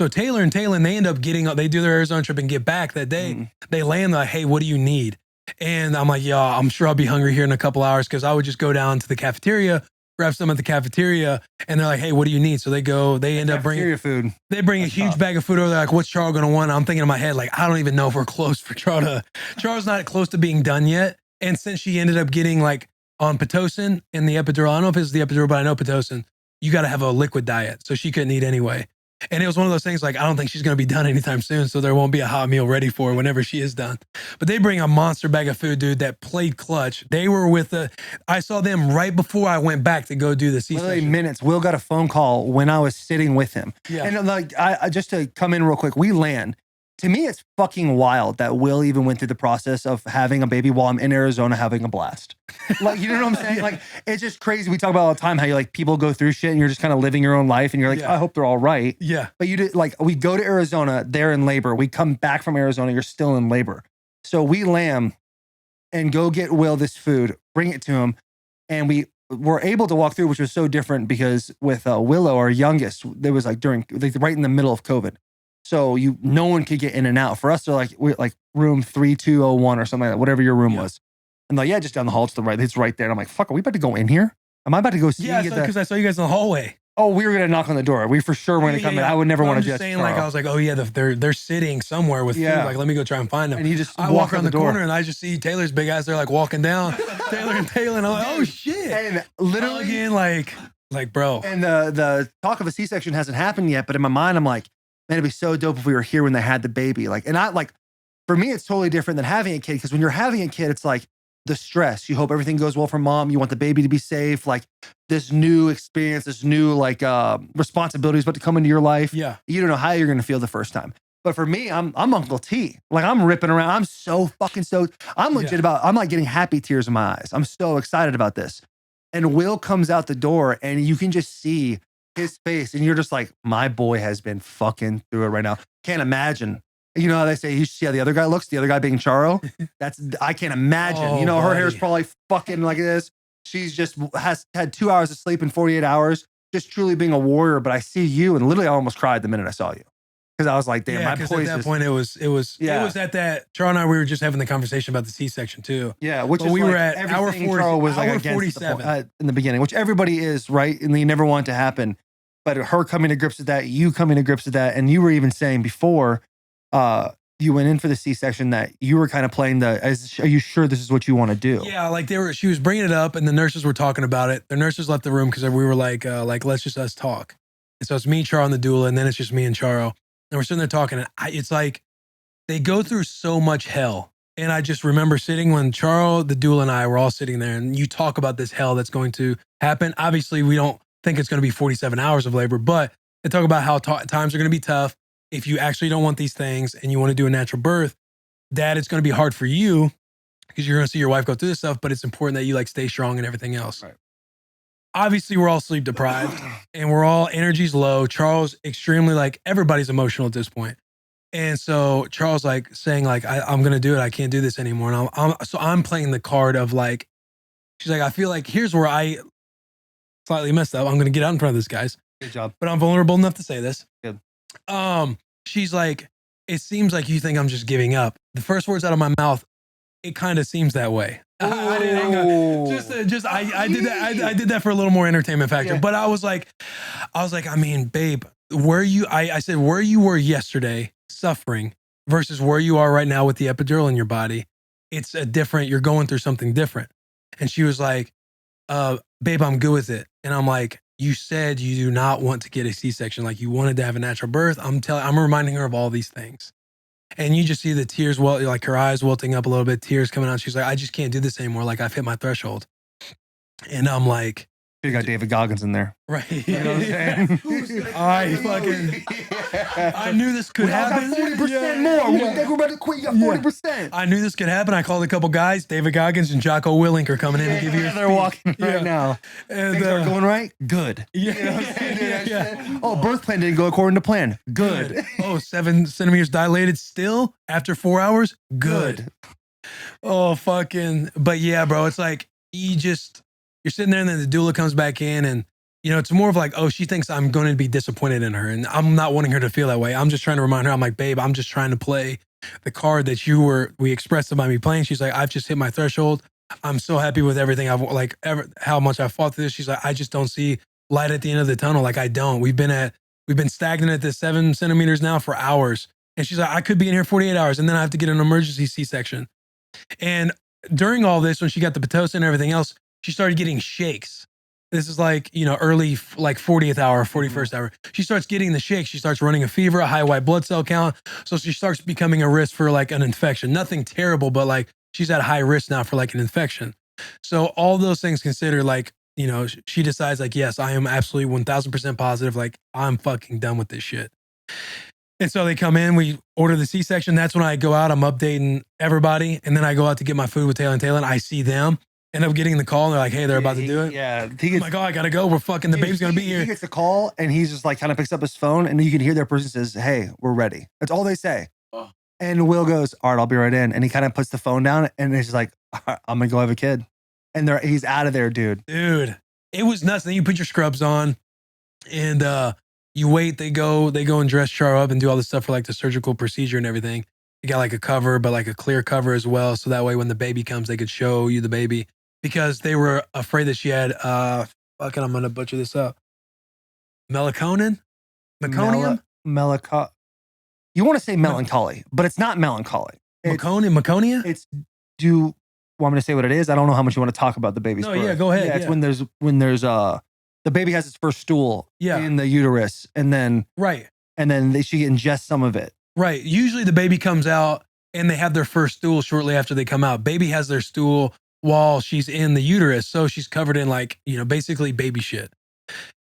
Taylor and Taylor, they end up they do their Arizona trip and get back that day. They land like, hey, what do you need? And I'm like, yeah, I'm sure I'll be hungry here in a couple hours, because I would just go down to the cafeteria, grab some at the cafeteria, and they're like, hey, what do you need? So they end up bringing food. They bring a huge bag of food over there. Like, what's Charo gonna want? I'm thinking in my head, like, I don't even know if we're close for Charo. Charo's not close to being done yet. And since she ended up getting like on Pitocin and the epidural, I don't know if it's the epidural, but I know Pitocin, you got to have a liquid diet. So she couldn't eat anyway. And it was one of those things like, I don't think she's going to be done anytime soon. So there won't be a hot meal ready for her whenever she is done. But they bring a monster bag of food, dude, that played clutch. They were I saw them right before I went back to go do the C-section. Literally minutes. Will got a phone call when I was sitting with him. Yeah. And like, I just to come in real quick, we land. To me, it's fucking wild that Will even went through the process of having a baby while I'm in Arizona having a blast. Like, you know what I'm saying? Like, it's just crazy. We talk about all the time how you like people go through shit and you're just kind of living your own life and you're like, I hope they're all right. Yeah. But you did, like, we go to Arizona, they're in labor. We come back from Arizona, you're still in labor. So we land and go get Will this food, bring it to him, and we were able to walk through, which was so different because with Willow, our youngest, there was like right in the middle of COVID. So no one could get in and out. For us, they're we're like room 3201 or something like that, whatever your room was. And like, just down the hall to the right. It's right there. And I'm like, fuck, are we about to go in here? Am I about to go see? Yeah, because I saw you guys in the hallway. Oh, we were gonna knock on the door. We for sure were gonna come in. I would never want to just saying like, I was like, oh yeah, they're sitting somewhere with food. Like, let me go try and find them. And I walk around the corner and I just see Taylor's big ass there like walking down. Taylor, and I'm like, oh shit. And literally again, like bro. And the talk of a C-section hasn't happened yet, but in my mind, I'm like, man, it'd be so dope if we were here when they had the baby. Like, and I like, for me, it's totally different than having a kid, because when you're having a kid, it's like the stress. You hope everything goes well for mom. You want the baby to be safe. Like this new experience, this new like responsibilities about to come into your life. Yeah. You don't know how you're going to feel the first time. But for me, I'm Uncle T. Like I'm ripping around. I'm so fucking stoked. I'm legit I'm like getting happy tears in my eyes. I'm so excited about this. And Will comes out the door and you can just see his face, and you're just like, my boy has been fucking through it right now. Can't imagine. You know how they say, you see how the other guy looks, the other guy being Charo? I can't imagine. Oh, her hair's probably fucking like this. She's just has had 2 hours of sleep in 48 hours, just truly being a warrior. But I see you, and literally I almost cried the minute I saw you. Because I was like, damn, my boy. At that point, it was at that, Charo and I, we were just having the conversation about the C-section too. Yeah, which but is we like were at hour 40, Charo was like hour against 47 in the beginning, which everybody is, right? And you never want it to happen. But her coming to grips with that, you coming to grips with that, and you were even saying before you went in for the C-section that you were kind of playing are you sure this is what you want to do? Yeah, like she was bringing it up, and the nurses were talking about it. The nurses left the room because we were like, let's just us talk. And so it's me, Charo, and the doula, and then it's just me and Charo. And we're sitting there talking, and it's like they go through so much hell. And I just remember sitting when Charo, the doula, and I were all sitting there, and you talk about this hell that's going to happen. Obviously, we don't think it's going to be 47 hours of labor, but they talk about how times are going to be tough. If you actually don't want these things and you want to do a natural birth, Dad, it's going to be hard for you because you're going to see your wife go through this stuff, but it's important that you like stay strong and everything else. Right. Obviously, we're all sleep deprived and we're all energy's low. Charles, extremely like everybody's emotional at this point. And so Charles like saying like, I'm going to do it. I can't do this anymore. And I'm playing the card of like, she's like, I feel like here's where I slightly messed up. I'm going to get out in front of this, guys. Good job. But I'm vulnerable enough to say this. Good. She's like, it seems like you think I'm just giving up. The first words out of my mouth, it kind of seems that way. I did that for a little more entertainment factor. Yeah. But I was like, I mean, babe, I said, where you were yesterday suffering versus where you are right now with the epidural in your body, it's a different, you're going through something different. And she was like, babe, I'm good with it. And I'm like, you said you do not want to get a C-section. Like you wanted to have a natural birth. I'm reminding her of all these things. And you just see the tears, like her eyes welting up a little bit, tears coming out. She's like, I just can't do this anymore. Like I've hit my threshold. And I'm like, you got David Goggins in there. Right. You know what I'm saying? I knew this could happen. I got 40% more. We think we're about to quit. You got 40%. I knew this could happen. I called a couple guys. David Goggins and Jocko Willink are coming in to give you a They're walking right now. And things are going right? Good. Yeah. You know what I'm saying? Oh, birth plan didn't go according to plan. Good. Oh, 7 centimeters dilated still after 4 hours? Good. Oh, fucking. But yeah, bro, it's like you're sitting there and then the doula comes back in and, you know, it's more of like, oh, she thinks I'm going to be disappointed in her. And I'm not wanting her to feel that way. I'm just trying to remind her. I'm like, babe, I'm just trying to play the card that we expressed about me playing. She's like, I've just hit my threshold. I'm so happy with everything. How much I fought through this. She's like, I just don't see light at the end of the tunnel. Like I don't. We've been stagnant at this 7 centimeters now for hours. And she's like, I could be in here 48 hours and then I have to get an emergency C-section. And during all this, when she got the Pitocin and everything else, she started getting shakes. This is like, you know, early, like 40th hour, 41st hour. She starts getting the shakes. She starts running a fever, a high white blood cell count. So she starts becoming a risk for like an infection. Nothing terrible, but like she's at high risk now for like an infection. So all those things considered, like, you know, she decides like, yes, I am absolutely 1000% positive. Like I'm fucking done with this shit. And so they come in, we order the C-section. That's when I go out, I'm updating everybody. And then I go out to get my food with Taylor and Taylor and I see them. End up getting the call and they're like, hey, they're about to do it. Yeah. I'm like, oh, I gotta go. We're fucking, the baby's gonna be here. He gets the call and he's just like kind of picks up his phone and you can hear their person says, hey, we're ready. That's all they say. Oh. And Will goes, all right, I'll be right in. And he kind of puts the phone down and he's like, right, I'm gonna go have a kid. And he's out of there, dude. Dude, it was nuts. Then you put your scrubs on and you wait, they go and dress Char up and do all this stuff for like the surgical procedure and everything. You got like a cover, but like a clear cover as well. So that way when the baby comes, they could show you the baby. Because they were afraid that she had, I'm going to butcher this up. Meconium? You want to say melancholy, but it's not melancholy. Meconia? It's, do you want me to say what it is? I don't know how much you want to talk about the baby's birth. Yeah, go ahead. Yeah, it's when there's the baby has its first stool in the uterus and then, right. And then she ingests some of it. Right. Usually the baby comes out and they have their first stool shortly after they come out. Baby has their stool while she's in the uterus. So she's covered in like, you know, basically baby shit.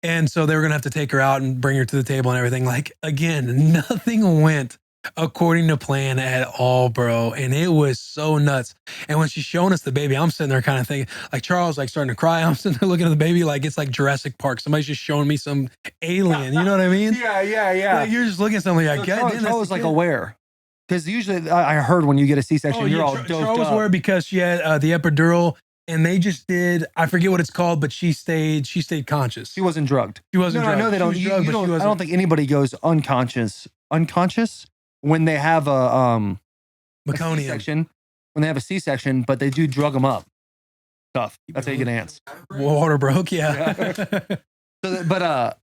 And so they were going to have to take her out and bring her to the table and everything. Like, again, nothing went according to plan at all, bro. And it was so nuts. And when she's showing us the baby, I'm sitting there kind of thinking, like Charles, like starting to cry. I'm sitting there looking at the baby like it's like Jurassic Park. Somebody's just showing me some alien. You know what I mean? Yeah. Like, you're just looking at something like, God damn, Charles was like aware. Because usually I heard when you get a C-section, you're all doped up. Charles was aware because she had the epidural and they just did, I forget what it's called, but she stayed conscious. She wasn't drugged. She wasn't drugged. No, they don't. I don't think anybody goes unconscious when they have a C-section. When they have a C-section, but they do drug them up. Tough. That's how you get ants. Water broke, yeah. So,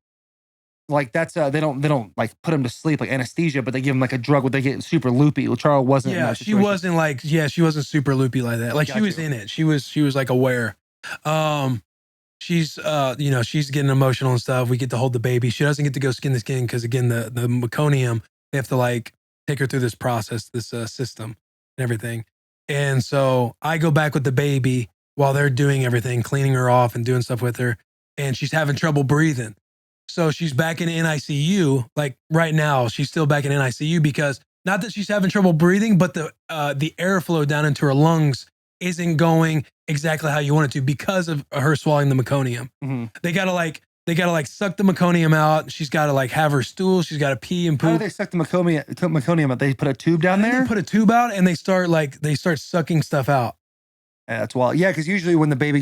like that's they don't like put him to sleep like anesthesia, but they give him like a drug where they get super loopy. Charles wasn't. Yeah, she wasn't super loopy like that. Like she was in it. She was like aware. She's you know, she's getting emotional and stuff. We get to hold the baby. She doesn't get to go skin to skin because again the meconium, they have to like take her through this process, this system and everything. And so I go back with the baby while they're doing everything, cleaning her off and doing stuff with her, and she's having trouble breathing. So she's back in NICU. Like right now, she's still back in NICU because not that she's having trouble breathing, but the airflow down into her lungs isn't going exactly how you want it to because of her swallowing the meconium. Mm-hmm. They gotta like suck the meconium out. She's gotta like have her stool. She's gotta pee and poop. How do they suck the meconium out? They put a tube down there? They put a tube out and they start sucking stuff out. Yeah, that's wild. Yeah, because usually when the baby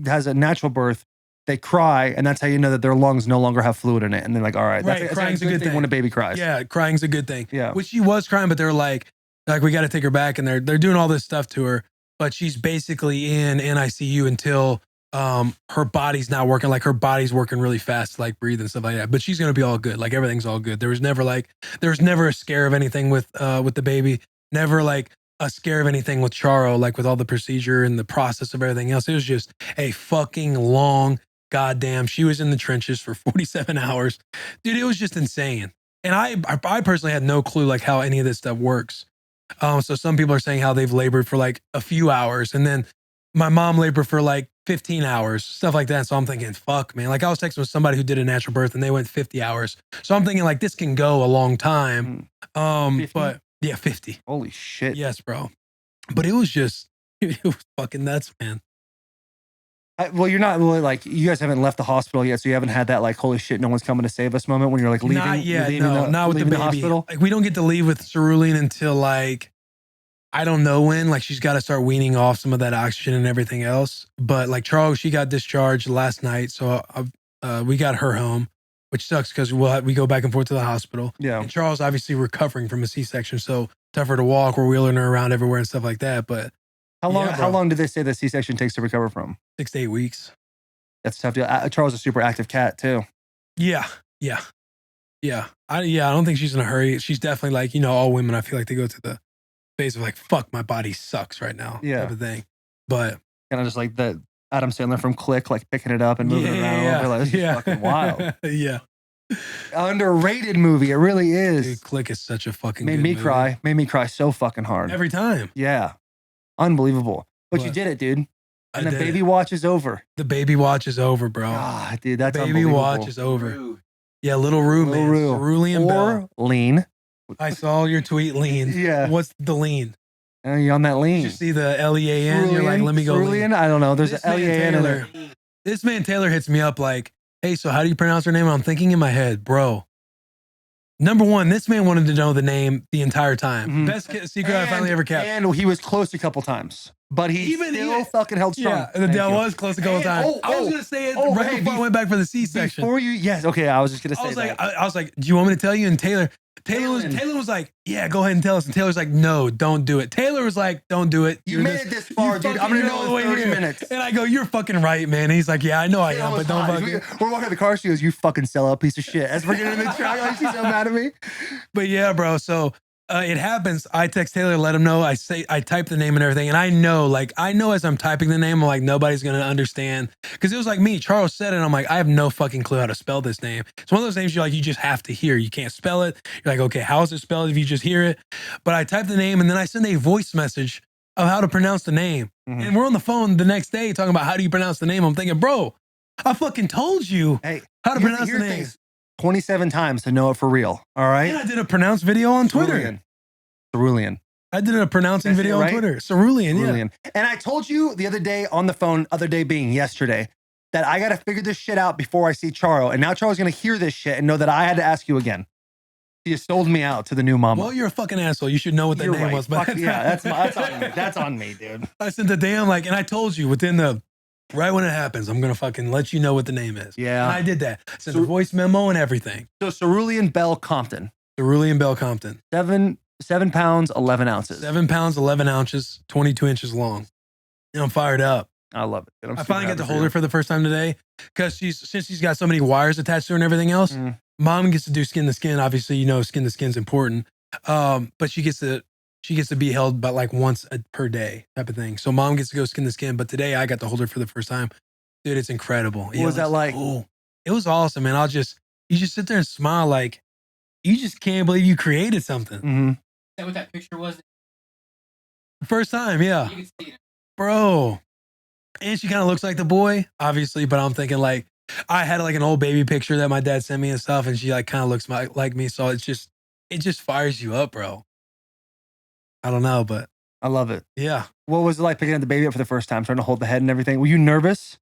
has a natural birth, they cry, and that's how you know that their lungs no longer have fluid in it. And they're like, all right, that's crying's a good thing when a baby cries. Yeah, crying's a good thing. Yeah. Which she was crying, but they're like we got to take her back, and they're doing all this stuff to her. But she's basically in NICU until her body's not working. Like her body's working really fast to like breathe and stuff like that. But she's gonna be all good. Like everything's all good. There was never a scare of anything with the baby. Never like a scare of anything with Charo, like with all the procedure and the process of everything else. It was just a fucking long goddamn. She was in the trenches for 47 hours. Dude, it was just insane. And I personally had no clue like how any of this stuff works. So some people are saying how they've labored for like a few hours, and then my mom labored for like 15 hours, stuff like that. So I'm thinking, fuck, man. Like I was texting with somebody who did a natural birth and they went 50 hours. So I'm thinking like this can go a long time. 50? But yeah, 50. Holy shit. Yes, bro. But it was fucking nuts, man. Well, you're not really like, you guys haven't left the hospital yet, so you haven't had that like, holy shit, no one's coming to save us moment when you're like leaving. Not yet, not with the baby. Hospital. Like we don't get to leave with Cerulean until like, I don't know when. Like she's got to start weaning off some of that oxygen and everything else. But like Charles, she got discharged last night, so we got her home, which sucks because we go back and forth to the hospital. Yeah. And Charles obviously recovering from a C-section, so tougher to walk. We're wheeling her around everywhere and stuff like that. But how long did they say the C-section takes to recover from? 6 to 8 weeks. That's tough. Charles is a super active cat too. Yeah. I don't think she's in a hurry. She's definitely like, all women, I feel like they go to the phase of like, fuck, my body sucks right now. Yeah. Type of thing. But kind of just like the Adam Sandler from Click, like picking it up and moving it around a little bit. Like, this is fucking wild. Yeah. Underrated movie. It really is. Dude, Click is such a fucking Made good me movie. cry. Made me cry so fucking hard. Every time. Yeah. Unbelievable. But you did it, dude. And the baby watch is over. The baby watch is over, bro. Ah, dude, that's the baby watch is over. Yeah, little Rue, man. Cerulean or lean. I saw your tweet, lean. Yeah. What's the lean? You on that lean? Did you see the Lean? You're like, let me go Cerulean? lean. I don't know. There's an Lean in there. This man Taylor hits me up like, hey, so how do you pronounce her name? And I'm thinking in my head, bro. Number one, this man wanted to know the name the entire time. Mm-hmm. Best secret I finally ever kept. And he was close a couple times. But he still fucking held strong. Yeah, that was close a couple times. I was gonna say it right before I went back for the C-section. Before you, yes, okay. I was just gonna say that. I was like, do you want me to tell you? And Taylor was like, yeah, go ahead and tell us. And Taylor's like, no, don't do it. Taylor was like, don't do it. You made it this far, dude. I'm gonna know in 30 minutes. And I go, you're fucking right, man. And he's like, yeah, I know I am, but don't fucking. We're walking to the car. She goes, you fucking sellout piece of shit. As we're getting in the truck, like she's so mad at me. But yeah, bro. So it happens. I text Taylor, let him know. I type the name and everything. And I know as I'm typing the name, I'm like, nobody's going to understand. Because it was like me. Charles said it. And I'm like, I have no fucking clue how to spell this name. It's one of those names you're like, you just have to hear. You can't spell it. You're like, okay, how is it spelled if you just hear it? But I type the name and then I send a voice message of how to pronounce the name. Mm-hmm. And we're on the phone the next day talking about how do you pronounce the name. I'm thinking, bro, I fucking told you how to pronounce the name. 27 times to know it for real. All right. And I did a pronounced video on Twitter. Cerulean. I did a pronouncing video on Twitter. Cerulean, yeah. And I told you the other day on the phone, other day being yesterday, that I got to figure this shit out before I see Charo. And now Charo's going to hear this shit and know that I had to ask you again. You sold me out to the new mama. Well, you're a fucking asshole. You should know what that name was. But yeah, that's on me. That's on me, dude. I sent the damn and I told you right when it happens, I'm going to fucking let you know what the name is. Yeah. And I did that. I sent a voice memo and everything. So Cerulean Bell Compton. Cerulean Bell Compton. 7 pounds, 11 ounces. 7 pounds, 11 ounces, 22 inches long. And I'm fired up. I love it. I finally got to hold her for the first time today because since she's got so many wires attached to her and everything else, mom gets to do skin to skin. Obviously, skin to skin's important. But she gets to be held about like once per day type of thing. So mom gets to go skin to skin. But today I got to hold her for the first time. Dude, it's incredible. What was that like? Oh, it was awesome, man. You just sit there and smile like you just can't believe you created something. Mm-hmm. Is that what that picture was? First time, yeah. You can see it. Bro. And she kind of looks like the boy, obviously, but I'm thinking like, I had like an old baby picture that my dad sent me and stuff, and she like kind of looks like me. So it just fires you up, bro. I don't know, but I love it. yeah. What was it like picking the baby up for the first time, trying to hold the head and everything? Were you nervous?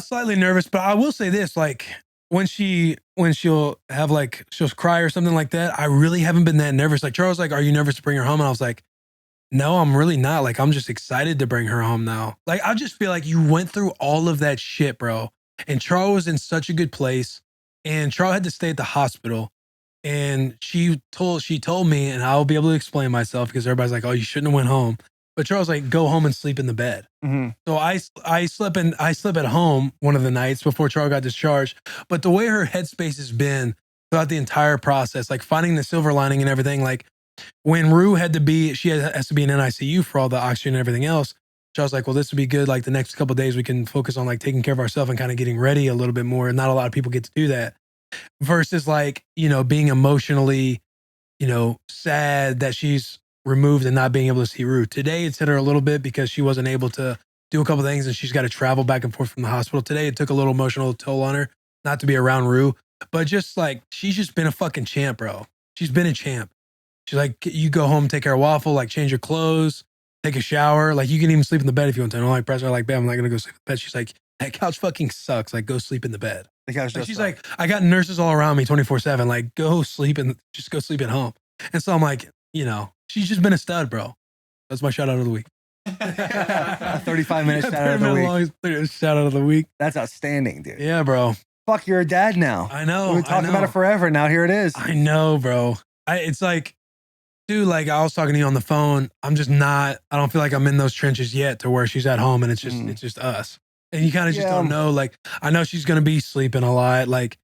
Slightly nervous, but I will say this, like when she'll have like, she'll cry or something like that, I really haven't been that nervous. Like Charles, like, are you nervous to bring her home? And I was like, no, I'm really not. Like, I'm just excited to bring her home now. Like, I just feel like you went through all of that shit, bro. And Charles was in such a good place. And Charles had to stay at the hospital. And she told me, and I'll be able to explain myself because everybody's like, oh, you shouldn't have went home. But Charles like, go home and sleep in the bed. Mm-hmm. So I slept at home one of the nights before Charles got discharged. But the way her headspace has been throughout the entire process, like finding the silver lining and everything, like when Rue has to be in NICU for all the oxygen and everything else. Charles like, well, this would be good. Like the next couple of days, we can focus on like taking care of ourselves and kind of getting ready a little bit more. And not a lot of people get to do that. Versus like, being emotionally, sad that she's removed and not being able to see Rue. Today it's hit her a little bit because she wasn't able to do a couple of things and she's got to travel back and forth from the hospital. Today it took a little emotional toll on her not to be around Rue, but just like, she's just been a fucking champ, bro. She's been a champ. She's like, you go home, take care of Waffle, like change your clothes, take a shower. Like you can even sleep in the bed if you want to. I'm like, press her like, babe, I'm not going to go sleep in the bed. She's like, that couch fucking sucks. Like go sleep in the bed. The couch like, she's like, I got nurses all around me 24/7. Like go sleep just go sleep at home. And so I'm like, she's just been a stud, bro. That's my shout out of the week. 35-minute shout out of the week. Shout out of the week. That's outstanding, dude. Yeah, bro. Fuck, you're a dad now. I know. We've been talking about it forever. Now here it is. I know, bro. It's like, dude, like I was talking to you on the phone. I don't feel like I'm in those trenches yet to where she's at home and it's just us. And you kind of just don't know. Like, I know she's going to be sleeping a lot. Like,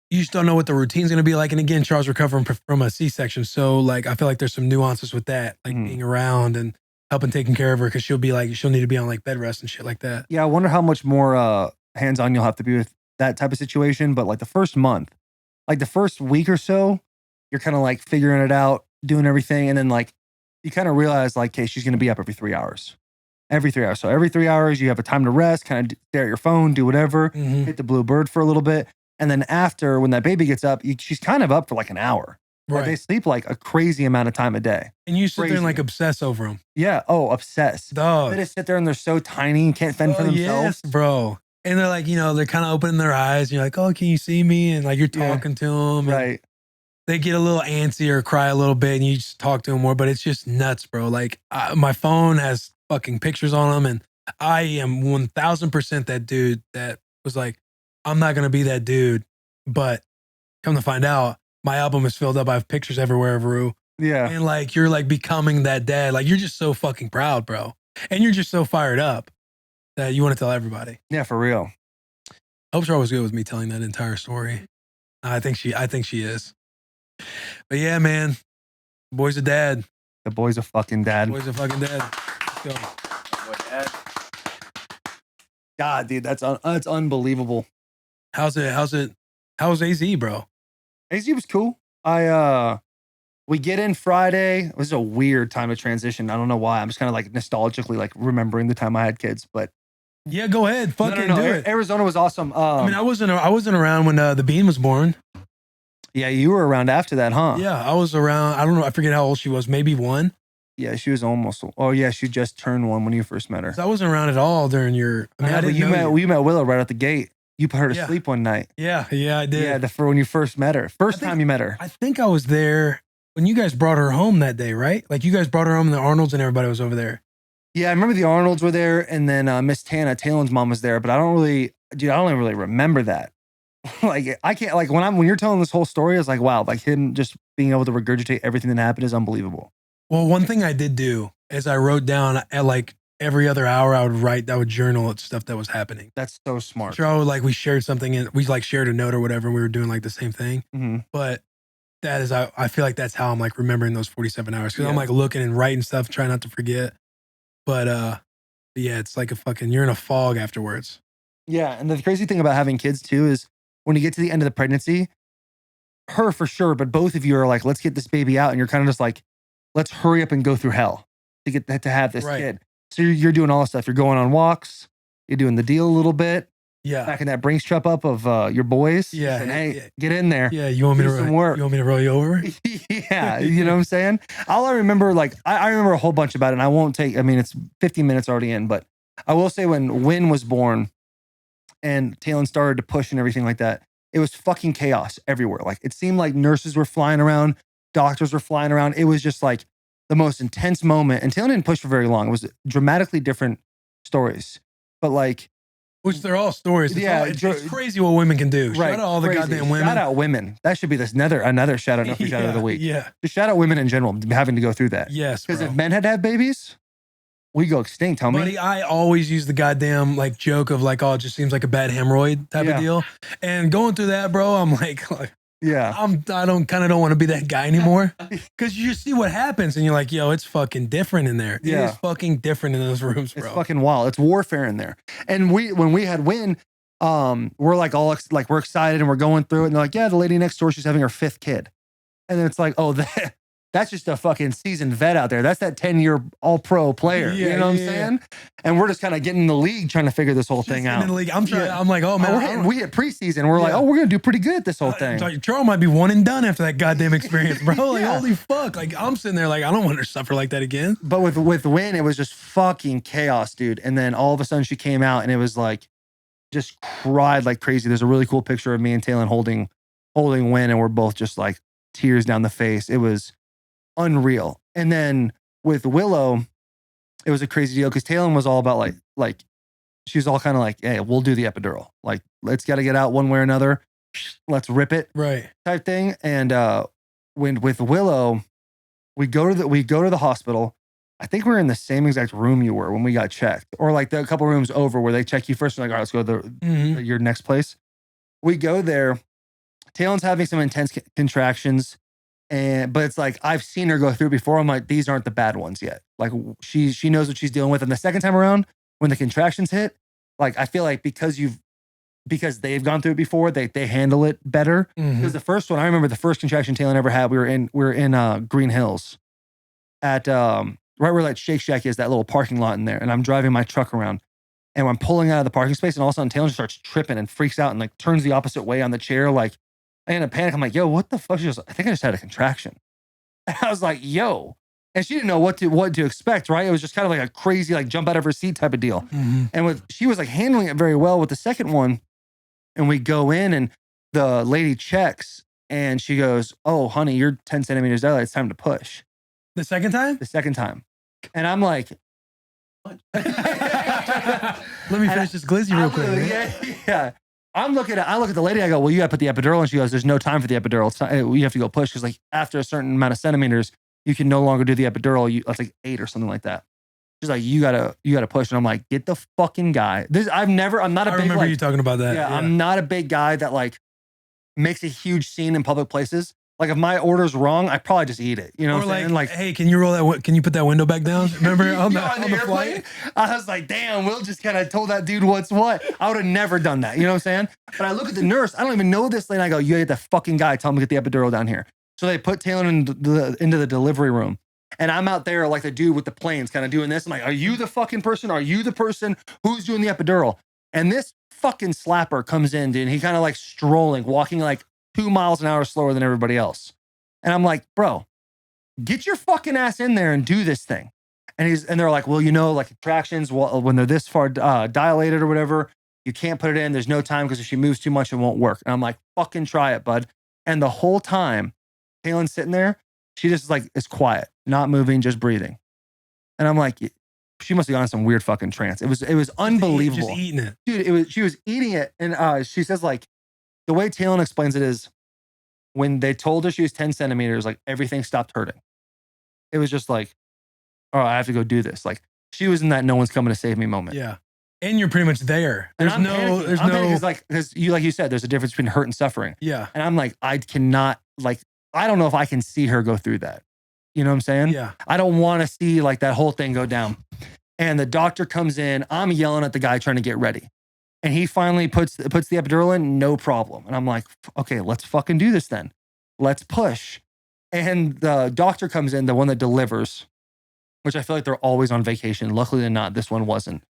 you just don't know what the routine's going to be like. And again, Charles recovering from a C-section. So like, I feel like there's some nuances with that, like being around and helping taking care of her. Cause she'll need to be on like bed rest and shit like that. Yeah. I wonder how much more hands-on you'll have to be with that type of situation. But like the first month, like the first week or so, you're kind of like figuring it out, doing everything. And then like, you kind of realize like, okay, she's going to be up every 3 hours. Every 3 hours. So every 3 hours, you have a time to rest, kind of stare at your phone, do whatever, hit the blue bird for a little bit. And then after, when that baby gets up, she's kind of up for like an hour. Right. Like they sleep like a crazy amount of time a day. And you sit there and like obsess over them. Yeah. Oh, obsess. Dog. They just sit there and they're so tiny and can't fend for themselves. Yes, bro. And they're like, they're kind of opening their eyes. And you're like, oh, can you see me? And like you're talking to them. Right. They get a little antsy or cry a little bit and you just talk to them more. But it's just nuts, bro. Like my phone has fucking pictures on them. And I am 1000% that dude that was like, I'm not going to be that dude. But come to find out, my album is filled up. I have pictures everywhere of Rue. Yeah. And like, you're like becoming that dad. Like, you're just so fucking proud, bro. And you're just so fired up that you want to tell everybody. Yeah, for real. I hope Charles was good with me telling that entire story. I think she is. But yeah, man, the boy's a dad. The boy's a fucking dad. The boy's a fucking dad. Let's go. God, dude, that's unbelievable. How's it? How was AZ, bro? AZ was cool. We get in Friday. It was a weird time of transition. I don't know why. I'm just kind of like nostalgically like remembering the time I had kids, but yeah, go ahead. Fucking do it. Arizona was awesome. I wasn't around when the Bean was born. Yeah, you were around after that, huh? Yeah, I was around. I don't know. I forget how old she was. Maybe 1. Yeah, she was almost. Oh yeah, she just turned 1 when you first met her. So I wasn't around at all during your. You met Willow right at the gate. You put her to sleep one night. Yeah, I did. Yeah, when you first met her. Time you met her. I think I was there when you guys brought her home that day, right? Like you guys brought her home and the Arnolds and everybody was over there. Yeah, I remember the Arnolds were there and then Miss Tana, Talon's mom was there, but I don't even really remember that. Like I can't like when you're telling this whole story, it's like, wow, like him just being able to regurgitate everything that happened is unbelievable. Well, one thing I did do is I wrote down at like every other hour I would journal at stuff that was happening. That's so smart. Sure, we shared something and we like shared a note or whatever and we were doing like the same thing. Mm-hmm. But that is, I feel like that's how I'm like remembering those 47 hours. Cause I'm like looking and writing stuff, trying not to forget. But yeah, it's like you're in a fog afterwards. Yeah. And the crazy thing about having kids too is when you get to the end of the pregnancy, her for sure, but both of you are like, let's get this baby out. And you're kind of just like, let's hurry up and go through hell to have this kid. So you're doing all this stuff. You're going on walks. You're doing the deal a little bit. Yeah. Back in that Brinks truck up of your boys. Yeah. Saying, hey, get in there. Yeah. You want me Do to some work. You want me to roll you over? Yeah. You know what I'm saying? All I remember, like, I remember a whole bunch about it, and I won't take, I mean, it's 15 minutes already in, but I will say when Wynn was born and Talon started to push and everything like that, it was fucking chaos everywhere. Like, it seemed like nurses were flying around, doctors were flying around. It was just like the most intense moment. And Talon didn't push for very long. It was dramatically different stories. But like, which they're all stories. It's crazy what women can do. Right, Shout out all the goddamn women. Shout out women. That should be another shout out, shout out of the week. Yeah. Just shout out women in general having to go through that. Yes. Because if men had to have babies, we go extinct, homie. Buddy, I always use the goddamn like joke of like, oh, it just seems like a bad hemorrhoid type of deal. And going through that, bro, I'm like yeah, I don't want to be that guy anymore. Because you just see what happens and you're like, yo, it's fucking different in there. Yeah. It is fucking different in those rooms, bro. It's fucking wild. It's warfare in there. And when we had Wynn, we're like we're excited and we're going through it. And they're like, yeah, the lady next door, she's having her 5th kid. And then it's like, oh, that's just a fucking seasoned vet out there. That's that 10-year all-pro player. Yeah, you know what I'm saying? And we're just kind of getting in the league trying to figure this whole thing out. In the league, I'm trying. I'm like, oh man, we hit preseason. We're like, oh, we're gonna do pretty good at this whole thing. Charles might be one and done after that goddamn experience, bro. Like, holy fuck! Like, I'm sitting there like, I don't want her to suffer like that again. But with Wynn, it was just fucking chaos, dude. And then all of a sudden, she came out and it was like, just cried like crazy. There's a really cool picture of me and Talon holding Wynn, and we're both just like tears down the face. It was unreal. And then with Willow, it was a crazy deal because Talon was all about like she was all kind of like, hey, we'll do the epidural. Like, let's gotta get out one way or another. Let's rip it. Right. Type thing. And when with Willow, we go to the hospital. I think we're in the same exact room you were when we got checked, or like a couple rooms over where they check you first. And like, all right, let's go to your next place. We go there. Talon's having some intense contractions, but it's like I've seen her go through before. I'm like, these aren't the bad ones yet. Like she knows what she's dealing with. And the second time around, when the contractions hit, like I feel like because they've gone through it before, they handle it better. Because the first one, I remember the first contraction Talon ever had. We were in Green Hills at right where that Shake Shack is, that little parking lot in there. And I'm driving my truck around, and I'm pulling out of the parking space, and all of a sudden Talon just starts tripping and freaks out and like turns the opposite way on the chair. Like, I end up panic. I'm like, yo, what the fuck? She goes, I think I just had a contraction. And I was like, yo. And she didn't know what to expect, right? It was just kind of like a crazy, like jump out of her seat type of deal. And she was like handling it very well with the second one. And we go in and the lady checks and she goes, oh, honey, you're 10 centimeters dilated. It's time to push. The second time? The second time. And I'm like, let me finish this glizzy real quick. Man. Yeah. I look at the lady. I go, well, you got to put the epidural. And she goes, there's no time for the epidural. It's not, you have to go push. Because like after a certain amount of centimeters, you can no longer do the epidural. It's like 8 or something like that. She's like, you gotta push. And I'm like, get the fucking guy. I'm not a big, remember you talking about that. Yeah, I'm not a big guy that like makes a huge scene in public places. Like if my order's wrong, I probably just eat it. You know what I'm saying? Like, hey, can you roll that? Can you put that window back down? Remember on the flight? I was like, damn, Will just kind of told that dude what's what. I would have never done that. You know what I'm saying? But I look at the nurse. I don't even know this lady. I go, you get the fucking guy. Tell him to get the epidural down here. So they put Talon into the delivery room. And I'm out there like the dude with the planes kind of doing this. I'm like, are you the fucking person? Are you the person who's doing the epidural? And this fucking slapper comes in, dude. And he kind of like strolling, walking like 2 miles an hour slower than everybody else. And I'm like, bro, get your fucking ass in there and do this thing. And they're like, well, you know, like contractions, when they're this far dilated or whatever, you can't put it in. There's no time because if she moves too much, it won't work. And I'm like, fucking try it, bud. And the whole time, Talon's sitting there, she just like is quiet, not moving, just breathing. And I'm like, she must be on some weird fucking trance. It was unbelievable. Just eating it. Dude, she was eating it. And she says like, the way Talon explains it is when they told her she was 10 centimeters, like everything stopped hurting. It was just like, oh, I have to go do this. Like she was in that no one's coming to save me moment. Yeah. And you're pretty much there. There's no because like you said, there's a difference between hurt and suffering. Yeah. And I'm like, I cannot, like, I don't know if I can see her go through that. You know what I'm saying? Yeah. I don't want to see like that whole thing go down. And the doctor comes in. I'm yelling at the guy trying to get ready. And he finally puts the epidural in, no problem. And I'm like, okay, let's fucking do this then. Let's push. And the doctor comes in, the one that delivers, which I feel like they're always on vacation. Luckily not, this one wasn't.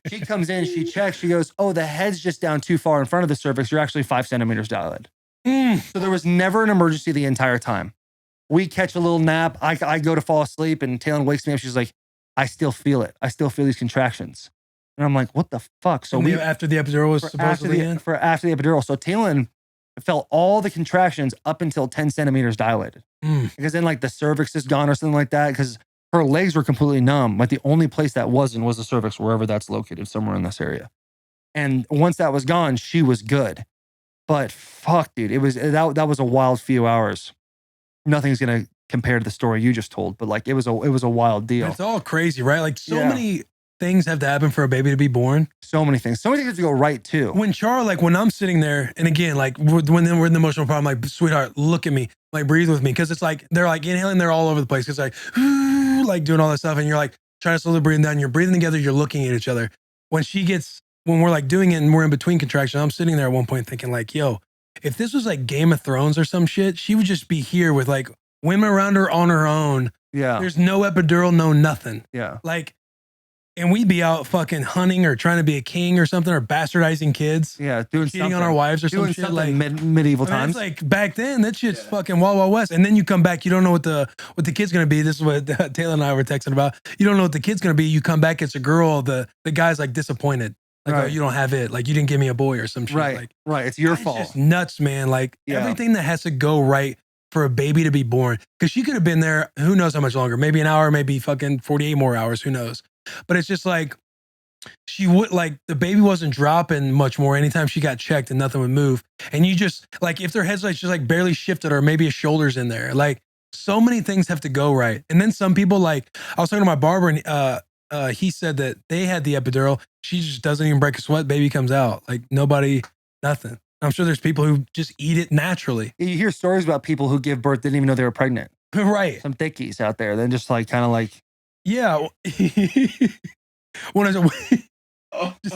She comes in, she checks, she goes, oh, the head's just down too far in front of the cervix. You're actually 5 centimeters dilated. So there was never an emergency the entire time. We catch a little nap. I go to fall asleep and Taylor wakes me up. She's like, I still feel it. I still feel these contractions. And I'm like, what the fuck? So after the epidural was supposedly in? After the epidural. So Taylor felt all the contractions up until 10 centimeters dilated. Because then like the cervix is gone or something like that. Because her legs were completely numb. Like the only place that wasn't was the cervix, wherever that's located, somewhere in this area. And once that was gone, she was good. But fuck, dude, that was a wild few hours. Nothing's gonna compare to the story you just told, but like it was a wild deal. It's all crazy, right? Like so many things have to happen for a baby to be born. So many things. So many things have to go right too. When I'm sitting there, and again, like when we're in the emotional problem, like, sweetheart, look at me, like breathe with me, because it's like they're like inhaling, they're all over the place. It's like doing all that stuff, and you're like trying to slowly breathe down. You're breathing together. You're looking at each other. When we're like doing it, and we're in between contractions, I'm sitting there at one point thinking like, yo, if this was like Game of Thrones or some shit, she would just be here with like women around her on her own. Yeah. There's no epidural, no nothing. Yeah. Like, and we'd be out fucking hunting or trying to be a king or something, or bastardizing kids. Yeah. Cheating on our wives or some shit. Like medieval times. It's like back then, that shit's fucking Wild Wild West. And then you come back, you don't know what the kid's gonna be. This is what Taylor and I were texting about. You don't know what the kid's gonna be. You come back, it's a girl. The guy's like disappointed. Like, oh, you don't have it. Like, you didn't give me a boy or some shit. Right. Like, It's your fault. It's just nuts, man. Like everything that has to go right for a baby to be born. Because she could have been there, who knows how much longer, maybe an hour, maybe fucking 48 more hours, who knows. But it's just like, she would, like, the baby wasn't dropping much more anytime she got checked and nothing would move. And you just, like, if their head's like just like barely shifted, or maybe a shoulder's in there, like, so many things have to go right. And then some people, like, I was talking to my barber, and he said that they had the epidural. She just doesn't even break a sweat. Baby comes out. Like, nothing. I'm sure there's people who just eat it naturally. You hear stories about people who give birth, didn't even know they were pregnant. Right. Some thickies out there. Then just like, kind of like. Yeah. Just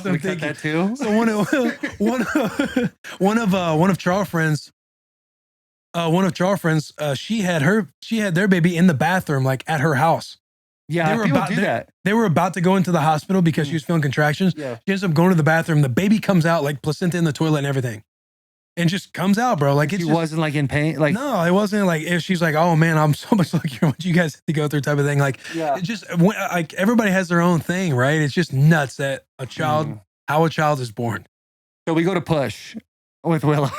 some cut that too. So one of Charles' friends, she had their baby in the bathroom, like at her house. Yeah, people do that. They were about to go into the hospital because she was feeling contractions. Yeah. She ends up going to the bathroom. The baby comes out, like placenta in the toilet and everything, and just comes out, bro. Like, she wasn't like in pain. Like, no, it wasn't like, if she's like, oh man, I'm so much luckier what you guys have to go through, type of thing. Like, it just, like, everybody has their own thing, right? It's just nuts that how a child is born. So we go to push with Willow.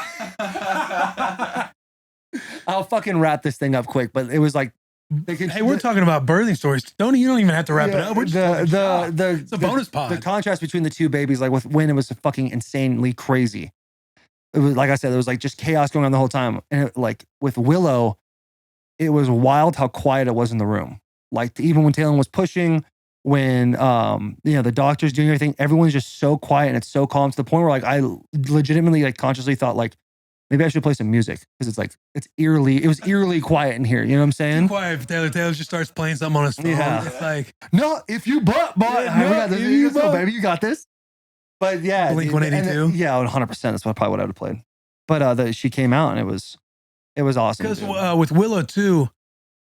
I'll fucking wrap this thing up quick, but it was like, hey, we're talking about birthing stories. You don't even have to wrap it up. We're just it's a bonus pod. The contrast between the two babies, like with Wynn, it was fucking insanely crazy. It was, like I said, there was like just chaos going on the whole time. And like with Willow, it was wild how quiet it was in the room. Like, even when Taylor was pushing, when the doctor's doing everything, everyone's just so quiet and it's so calm, to the point where like I legitimately, like, consciously thought like, maybe I should play some music, because it's like, it was eerily quiet in here. You know what I'm saying? Quiet. If Taylor just starts playing something on his phone. Yeah. It's like, no, if you but we got this. Baby, you got this. But yeah, Blink 182. Yeah, 100%. That's probably what I would have played. But she came out and it was awesome. Because with Willow too,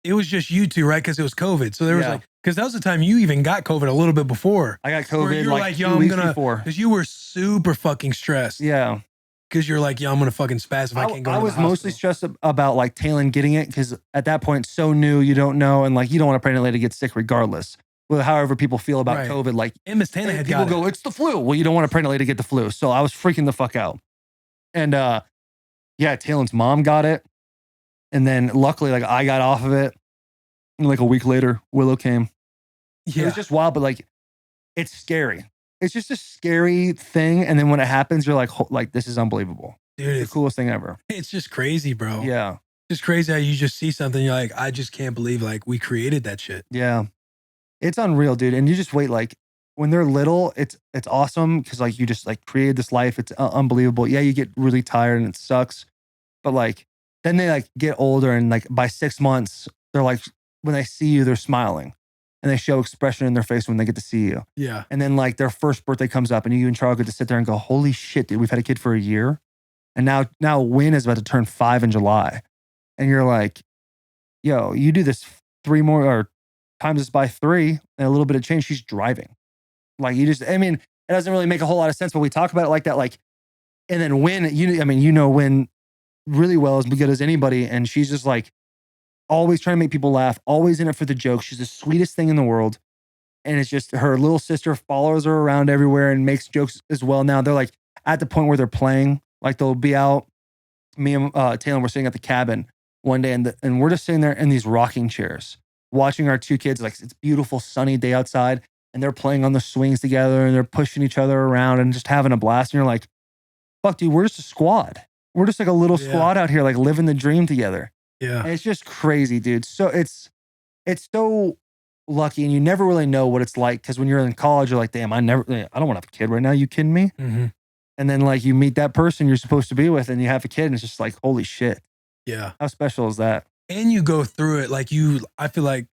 it was just you two, right? Because it was COVID. So there was like, because that was the time you even got COVID a little bit before. I got COVID like yo, 2 weeks before. Because you were super fucking stressed. Yeah. Because you're like, I'm gonna fucking spaz if I can't go. I was mostly stressed about like Taylor getting it, because at that point, so new, you don't know, and like you don't want a pregnant lady to get sick regardless. Well, however people feel about COVID, like, and Miss Taylor had people go, it's the flu. Well, you don't want a pregnant lady to get the flu, so I was freaking the fuck out. And Taylor's mom got it, and then luckily, like, I got off of it. And like a week later, Willow came. Yeah, it was just wild, but like, it's scary. It's just a scary thing, and then when it happens, you're like, this is unbelievable. Dude, it's the coolest thing ever. It's just crazy, bro. Yeah. It's crazy how you just see something, you're like, I just can't believe, like, we created that shit. Yeah. It's unreal, dude. And you just wait, like, when they're little, it's awesome, because like you just like created this life. It's unbelievable. Yeah, you get really tired and it sucks, but like then they like get older, and like by 6 months, they're like, when they see you, they're smiling. And they show expression in their face when they get to see you. Yeah. And then like their first birthday comes up, and you and Charles get to sit there and go, holy shit, dude, we've had a kid for a year. And now Wynn is about to turn 5 in July. And you're like, yo, you do this 3 more, or times this by 3 and a little bit of change, she's driving. Like I mean, it doesn't really make a whole lot of sense, but we talk about it like that. Like, and then Win, Win really well, as good as anybody. And she's just like always trying to make people laugh, always in it for the joke. She's the sweetest thing in the world. And it's just her little sister follows her around everywhere and makes jokes as well. Now they're like at the point where they're playing, like they'll be out. Me and Taylor were sitting at the cabin one day, and we're just sitting there in these rocking chairs, watching our two kids. Like, it's a beautiful sunny day outside, and they're playing on the swings together, and they're pushing each other around and just having a blast. And you're like, fuck, dude, we're just a squad. We're just like a little squad out here, like living the dream together. Yeah. And it's just crazy, dude. So it's so lucky, and you never really know what it's like, because when you're in college, you're like, damn, I don't want to have a kid right now. You kidding me? Mm-hmm. And then like you meet that person you're supposed to be with, and you have a kid, and it's just like, holy shit. Yeah. How special is that? And you go through it I feel like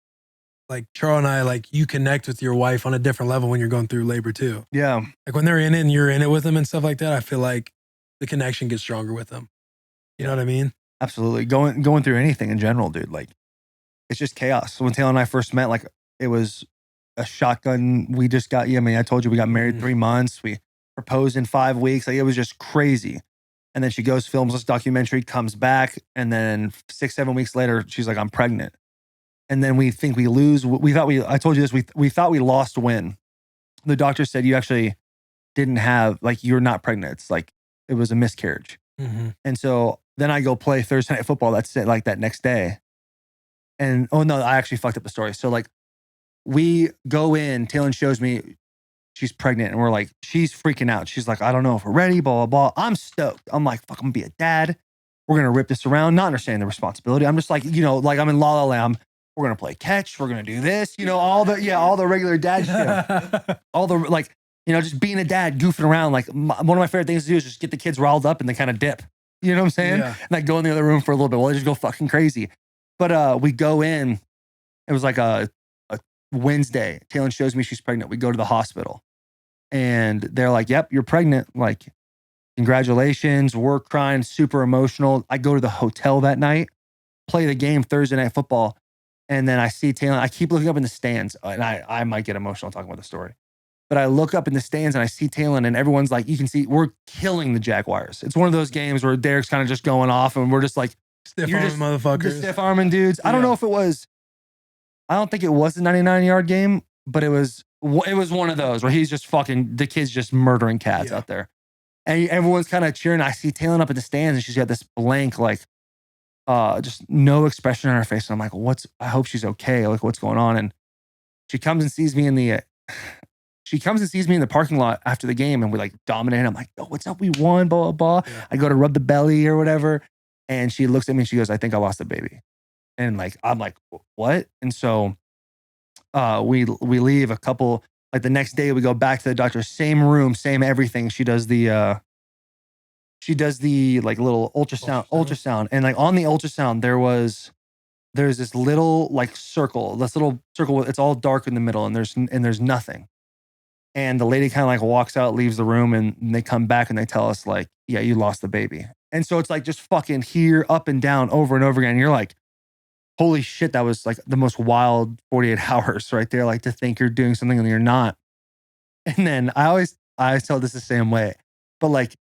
Charles and I, like, you connect with your wife on a different level when you're going through labor too. Yeah. Like when they're in it and you're in it with them and stuff like that, I feel like the connection gets stronger with them. You know what I mean? Absolutely. Going through anything in general, dude. Like, it's just chaos. So when Taylor and I first met, like, it was a shotgun. We just got, I told you we got married 3 months. We proposed in 5 weeks. Like, it was just crazy. And then she goes, films this documentary, comes back, and then 6-7 weeks later, she's like, I'm pregnant. And then we think we lose. I told you this, we thought we lost Win. The doctor said, you actually didn't have, like, you're not pregnant. It's like, it was a miscarriage. Mm-hmm. And so then I go play Thursday Night Football. That's it, like that next day. And oh no, I actually fucked up the story. So like, we go in, Taylor shows me she's pregnant, and we're like, she's freaking out. She's like, I don't know if we're ready, blah, blah, blah. I'm stoked. I'm like, fuck, I'm gonna be a dad. We're gonna rip this around, not understanding the responsibility. I'm just like, like I'm in La La Land. We're gonna play catch. We're gonna do this, all the regular dad shit. All the, like, just being a dad, goofing around. Like, one of my favorite things to do is just get the kids riled up and then kind of dip. You know what I'm saying? Yeah. And like go in the other room for a little bit while they just go fucking crazy. But we go in. It was like a Wednesday. Taylor shows me she's pregnant. We go to the hospital, and they're like, "Yep, you're pregnant." Like, congratulations. We're crying, super emotional. I go to the hotel that night, play the game Thursday Night Football, and then I see Taylor. I keep looking up in the stands, and I might get emotional talking about the story. But I look up in the stands and I see Taylor, and everyone's like, you can see we're killing the Jaguars. It's one of those games where Derek's kind of just going off, and we're just like, Stiff-arming motherfuckers. Stiff arming dudes. I don't know if it was, I don't think it was the 99-yard game, but it was one of those where he's just fucking, the kid's just murdering cats out there. And everyone's kind of cheering. I see Taylor up in the stands, and she's got this blank, like, just no expression on her face. And I'm like, I hope she's okay. Like, what's going on? And she comes and sees me in the parking lot after the game, and we like dominate. I'm like, oh, what's up? We won, blah, blah, blah. Yeah. I go to rub the belly or whatever. And she looks at me and she goes, I think I lost a baby. And like, I'm like, what? And so we leave a couple, like the next day we go back to the doctor, same room, same everything. She does the like little ultrasound. And like on the ultrasound, there's this little like circle, it's all dark in the middle, and there's nothing. And the lady kind of like walks out, leaves the room, and they come back and they tell us like, yeah, you lost the baby. And so it's like just fucking here, up and down, over and over again. And you're like, holy shit, that was like the most wild 48 hours right there. Like, to think you're doing something and you're not. And then I always tell this the same way, but like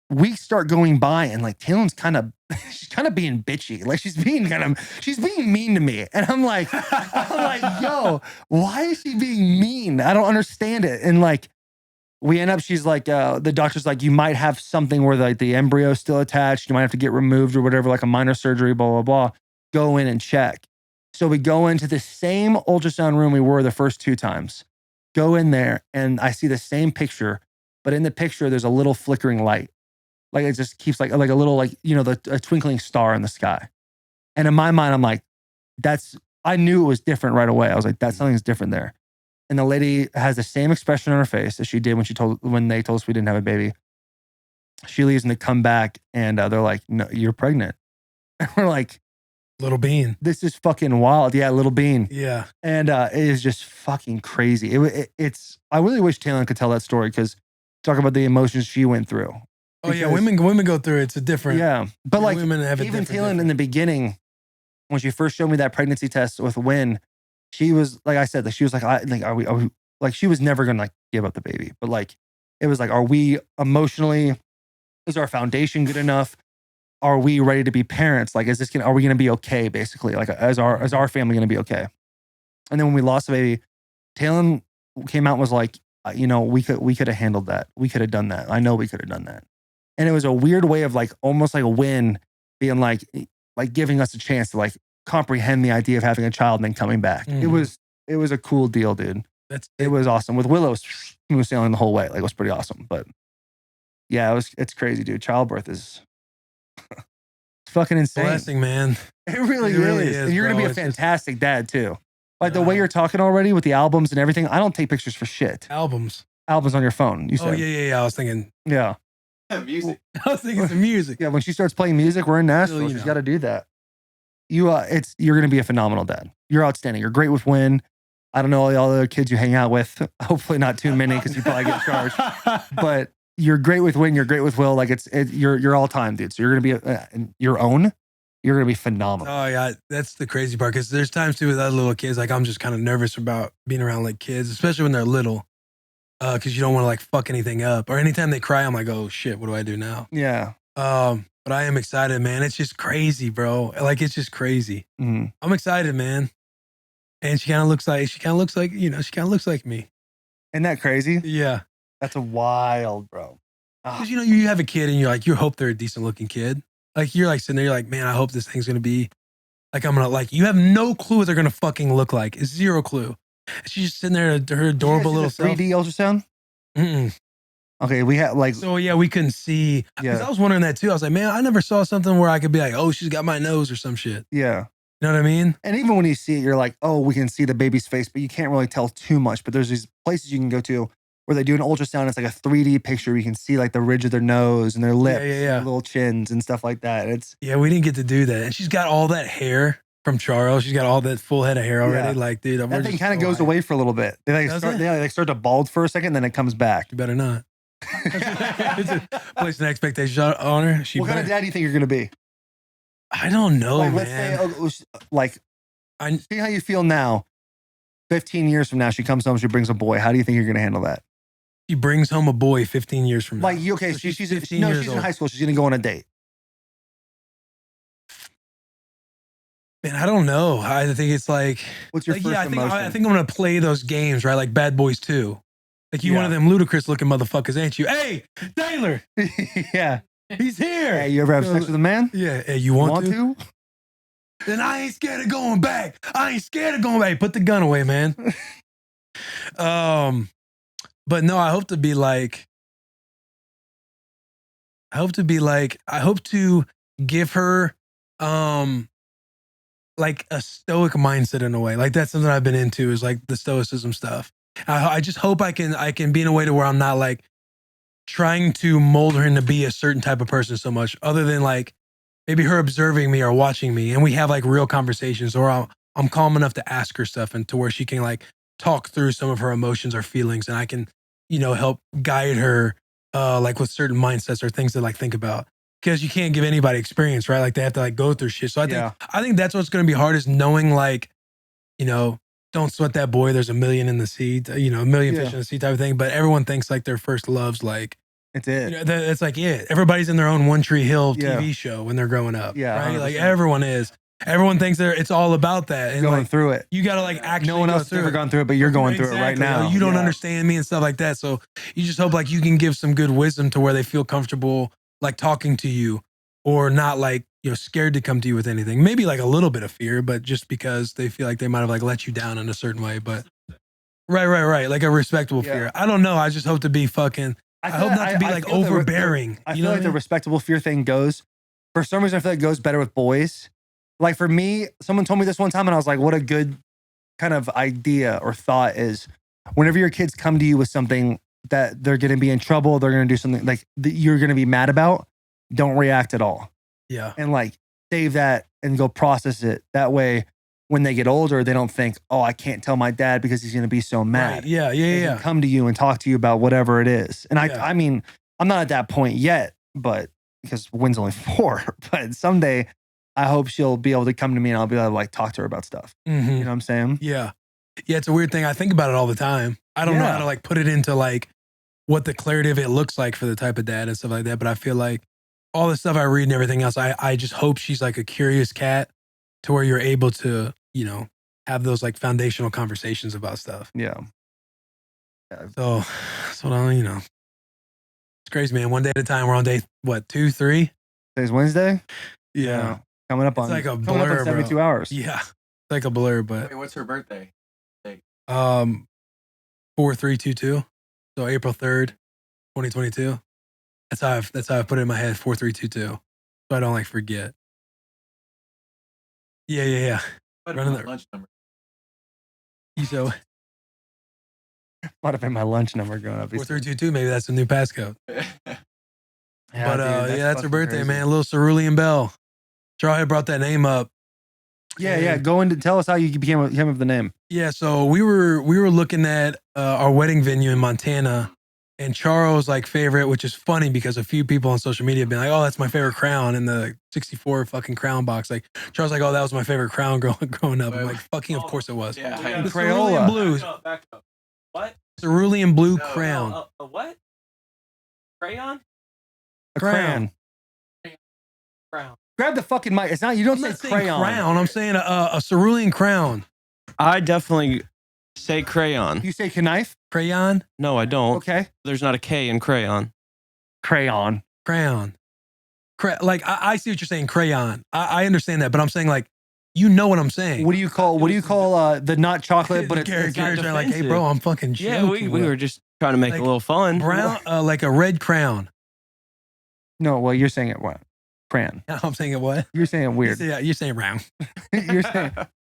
weeks start going by, and like Taylor's she's kind of being bitchy. Like she's being mean to me. And I'm like, yo, why is she being mean? I don't understand it. And like, we end up, she's like, the doctor's like, you might have something where like the embryo is still attached. You might have to get removed or whatever, like a minor surgery, blah, blah, blah. Go in and check. So we go into the same ultrasound room we were the first 2 times. Go in there, and I see the same picture, but in the picture, there's a little flickering light. Like it just keeps like a little, like, a twinkling star in the sky. And in my mind, I'm like, I knew it was different right away. I was like, something's different there. And the lady has the same expression on her face as she did when they told us we didn't have a baby. She leaves, and they come back, and they're like, no, you're pregnant. And we're like, Little Bean. This is fucking wild. Yeah, Little Bean. Yeah. And it is just fucking crazy. It's. I really wish Taylor could tell that story, because talk about the emotions she went through. Oh yeah, women go through it. It's a different. Yeah, but like women have even Taylor in the beginning, when she first showed me that pregnancy test with Win, she was like, I said, like she was like, are we like she was never gonna like give up the baby, but like it was like, are we emotionally, is our foundation good enough? Are we ready to be parents? Like, are we gonna be okay? Basically, like, as our family gonna be okay? And then when we lost the baby, Talon came out and was like, you know, we could have handled that. We could have done that. I know we could have done that. And it was a weird way of like almost like a win, being like giving us a chance to like comprehend the idea of having a child and then coming back. It was a cool deal, dude. It was awesome. With Willow smooth sailing the whole way. Like, it was pretty awesome. But yeah, it's crazy, dude. Childbirth is fucking insane. Blessing, man. It really is. And you're gonna be a fantastic dad too. Like the way you're talking already with the albums and everything. I don't take pictures for shit. Albums on your phone. You said. Oh yeah. I was thinking. Yeah. Music. I was thinking some music. Yeah. When she starts playing music, we're in Nashville. She's got to do that. You're gonna be a phenomenal dad. You're outstanding. You're great with Win. I don't know all the other kids you hang out with. Hopefully not too many because you probably get charged. But you're great with Win. You're great with Will. Like you're all time, dude. So you're gonna be your own. You're gonna be phenomenal. Oh yeah, that's the crazy part because there's times too with other little kids. Like I'm just kind of nervous about being around like kids, especially when they're little, because you don't want to like fuck anything up. Or anytime they cry, I'm like, oh shit, what do I do now? Yeah. But I am excited, man. It's just crazy, bro. Like it's just crazy. Mm-hmm. I'm excited, man. And she kind of looks like me. Isn't that crazy? Yeah. That's a wild, bro. Because you have a kid and you hope they're a decent looking kid. Like you're like sitting there, you're like, man, I hope this thing's gonna be like I'm gonna like. You have no clue what they're gonna fucking look like. It's zero clue. She's just sitting there, her adorable little 3D ultrasound. Mm-mm. Okay, we had like. So yeah, we couldn't see. Yeah, I was wondering that too. I was like, man, I never saw something where I could be like, oh, she's got my nose or some shit. Yeah. You know what I mean? And even when you see it, you're like, oh, we can see the baby's face, but you can't really tell too much. But there's these places you can go to where they do an ultrasound. It's like a 3D picture. You can see like the ridge of their nose and their lips, and their little chins and stuff like that. We didn't get to do that. And she's got all that hair from Charles. She's got all that full head of hair already. Yeah. Like, dude, that thing kind of goes away for a little bit. They start to bald for a second, then it comes back. You better not. Place an expectation on her. What kind of dad do you think you're gonna be? I don't know, like, man. Let's say, see how you feel now. 15 years from now, she comes home, she brings a boy. How do you think you're going to handle that? She brings home a boy 15 years from now. Like, okay, so she's in high school. She's going to go on a date. Man, I don't know. I think it's like... What's your first emotion? I think I'm going to play those games, right? Like Bad Boys 2. Like you one of them ludicrous looking motherfuckers, ain't you? Hey, Taylor! Yeah. He's here. Hey, you ever have sex with a man? Yeah. Hey, you want to? Then I ain't scared of going back. Put the gun away, man. But no, I hope to give her like a stoic mindset in a way. Like that's something I've been into is like the stoicism stuff. I just hope I can be in a way to where I'm not like trying to mold her into be a certain type of person so much, other than like maybe her observing me or watching me, and we have like real conversations, or I'm calm enough to ask her stuff and to where she can like talk through some of her emotions or feelings, and I can, help guide her like with certain mindsets or things to like think about. Because you can't give anybody experience, right? Like they have to like go through shit. So I think that's what's going to be hard is knowing like, don't sweat that boy. There's a million in the sea, a million fish in the sea type of thing. But everyone thinks like their first love's like, it's it. It's like it. Everybody's in their own One Tree Hill TV show when they're growing up. Yeah, right. 100%. Like everyone is. Everyone thinks it's all about that. And going like, through it. You got to like actually. No one else has ever gone through it, but you're going through it right now. Like, you don't understand me and stuff like that. So you just hope like you can give some good wisdom to where they feel comfortable like talking to you, or not like scared to come to you with anything. Maybe like a little bit of fear, but just because they feel like they might have like let you down in a certain way. But right, like a respectable fear. I don't know. I just hope to be fucking. I hope not to be like overbearing. I feel like the respectable fear thing goes. For some reason, I feel like it goes better with boys. Like for me, someone told me this one time, and I was like, "What a good kind of idea or thought is." Whenever your kids come to you with something that they're going to be in trouble, they're going to do something like that you're going to be mad about, don't react at all. Yeah, and like save that and go process it. That way, when they get older, they don't think, "Oh, I can't tell my dad because he's going to be so mad." Right. Yeah. They can come to you and talk to you about whatever it is. And I mean, I'm not at that point yet, but because Wynn's only 4, but someday I hope she'll be able to come to me and I'll be able to like talk to her about stuff. Mm-hmm. You know what I'm saying? Yeah. Yeah, it's a weird thing. I think about it all the time. I don't know how to like put it into like what the clarity of it looks like for the type of dad and stuff like that. But I feel like all the stuff I read and everything else, I just hope she's like a curious cat to where you're able to, you know, have those like foundational conversations about stuff. Yeah. So that's what you know. It's crazy, man. One day at a time. We're on day, what, 2, 3? Today's Wednesday? Yeah. Coming up It's on like a coming blur, up on 72 bro. hours. Yeah. It's like a blur, but Wait, what's her birthday? 4322. So April 3rd, 2022. That's how I've put it in my head, 4322. So I don't like forget. Yeah. Running My the lunch number. So Might have been my lunch number growing up. 4322, maybe that's a new passcode. Yeah, But that's her fucking birthday, crazy. man. A little Cerulean Bell. Charlie had brought that name up. Yeah. Go into tell us how you came up with the name. Yeah, so we were looking at our wedding venue in Montana, and Charles' like favorite, which is funny because a few people on social media have been like, "Oh, that's my favorite crown in the 64 fucking crown box." Like Charles, like, "Oh, that was my favorite crown growing up." I'm like, "Fucking, of course it was." Yeah. The Crayola. Cerulean blue, Back up. What? Cerulean blue No, crown. A what? Crayon? A Crown. Crown. Grab the fucking mic. It's not. You don't I'm say not saying crayon. crown. I'm saying a cerulean crown. I definitely say crayon. You say knife. Crayon. No, I don't. Okay. There's not a K in crayon. Crayon. Crown. Like I see what you're saying. Crayon. I understand that, but I'm saying like, you know what I'm saying. What do you call the not chocolate, but it's Gary's not like, hey, defensive. bro, I'm fucking joking. Yeah, we were just trying to make Like, it a little fun. brown, like a red crown. no. Well, you're saying it what? Crayon. I'm saying it what? You're saying it weird. Yeah, you're saying round. you're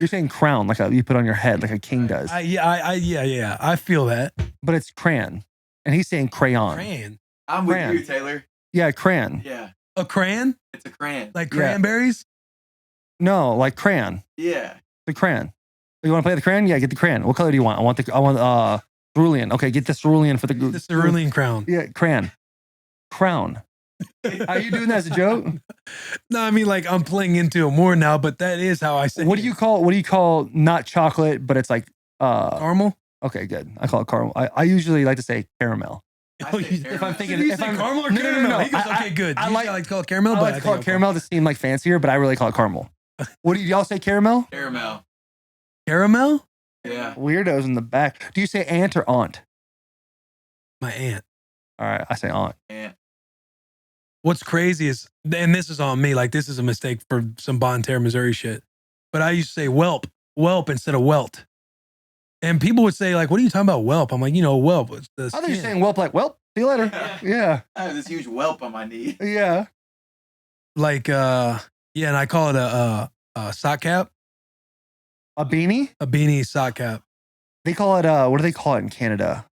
saying crown like you put on your head like a king does. Yeah. I feel that. But it's crayon, and he's saying crayon. Crayon. I'm with Crayon. you, Taylor. Yeah, crayon. Yeah. A crayon? It's a crayon. Like Yeah. cranberries? No, like crayon. Yeah. The crayon. You want to play the crayon? Yeah, get the crayon. What color do you want? I want cerulean. Okay, get the cerulean for the The cerulean crown. Yeah, crayon. Crown. Are you doing that as a joke? No, I mean like I'm playing into it more now, but that is how I say What it. do you call not chocolate, but it's like Caramel? okay, good. I call it caramel. I usually like to say caramel. Oh, say if I'm caramel. thinking, Did you if say I'm caramel or No, no, caramel? no. He goes, I- okay, good. I You like- like to call it caramel, I but like to call it think caramel to seem like fancier, but I really call it caramel. What do y'all say caramel? Caramel. Caramel? Yeah. Weirdos in the back. Do you say aunt or aunt? My aunt. All right, I say aunt. Yeah. What's crazy is, and this is on me, like this is a mistake for some Bonne Terre, Missouri shit, but I used to say whelp instead of welt. And people would say like, what are you talking about whelp? I'm like, whelp. It's the I thought you were skin. saying whelp like, well, see you later. Yeah. I have this huge whelp on my knee. Yeah. Like, yeah, and I call it a sock cap, A beanie? a beanie sock cap. They call it, what do they call it in Canada?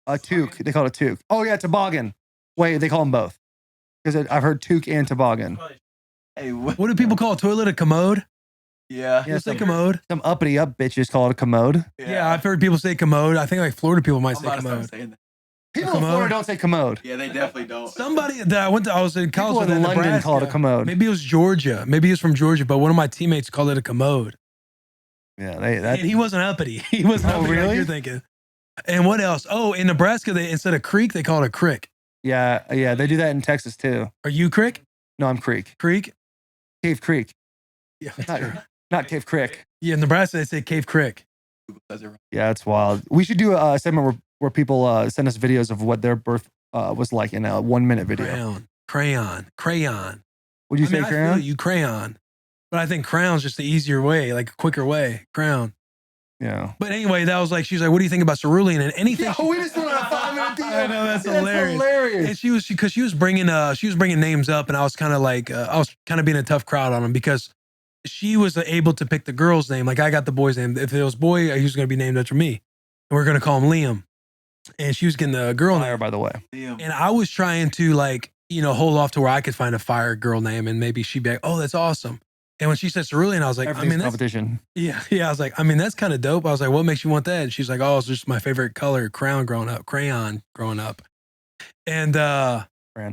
A toque. They call it a toque. Oh, yeah, toboggan. Wait, they call them both. Because I've heard toque and toboggan. Hey, What do people call a toilet? A commode? Yeah. You'll say commode. Some uppity up bitches call it a commode. Yeah, I've heard people say commode. I think like Florida people might I'm say about to start commode. saying that. People in commode? Florida don't say commode. Yeah, they definitely don't. Somebody that I was in college People with in in London Nebraska, call it a commode. Maybe it was Georgia. Maybe he was from Georgia, but one of my teammates called it a commode. Yeah, And he wasn't uppity. He wasn't Oh, uppity like really? you're thinking. And what else? Oh, in Nebraska, they instead of creek, they call it a crick. yeah, they do that in Texas too. Are you crick? No, I'm Creek. Creek? Cave Creek. Yeah, Not Cave Creek. yeah. In Nebraska, they say cave crick. Yeah, it's wild. We should do a segment where people send us videos of what their birth was like in a 1 minute video. Crayon. Would you I mean, say I crayon? feel you crayon, but I think crayon's just the easier way, like a quicker way. Crown. Yeah. But anyway, that was like, she's like, what do you think about cerulean and anything? Yeah, we just went on a 5 minute deal. I know, that's hilarious. And she was bringing names up, and I was kind of like, I was kind of being a tough crowd on them because she was able to pick the girl's name. Like I got the boy's name. If it was boy, he was going to be named after me, and we're going to call him Liam. And she was getting the girl Fire, name. by the way. And I was trying to like, hold off to where I could find a fire girl name, and maybe she'd be like, oh, that's awesome. And when she said Cerulean, I was like, Everything's that's competition. yeah. I was like, that's kind of dope. I was like, what makes you want that? And she's like, oh, it's just my favorite color, crayon growing up. And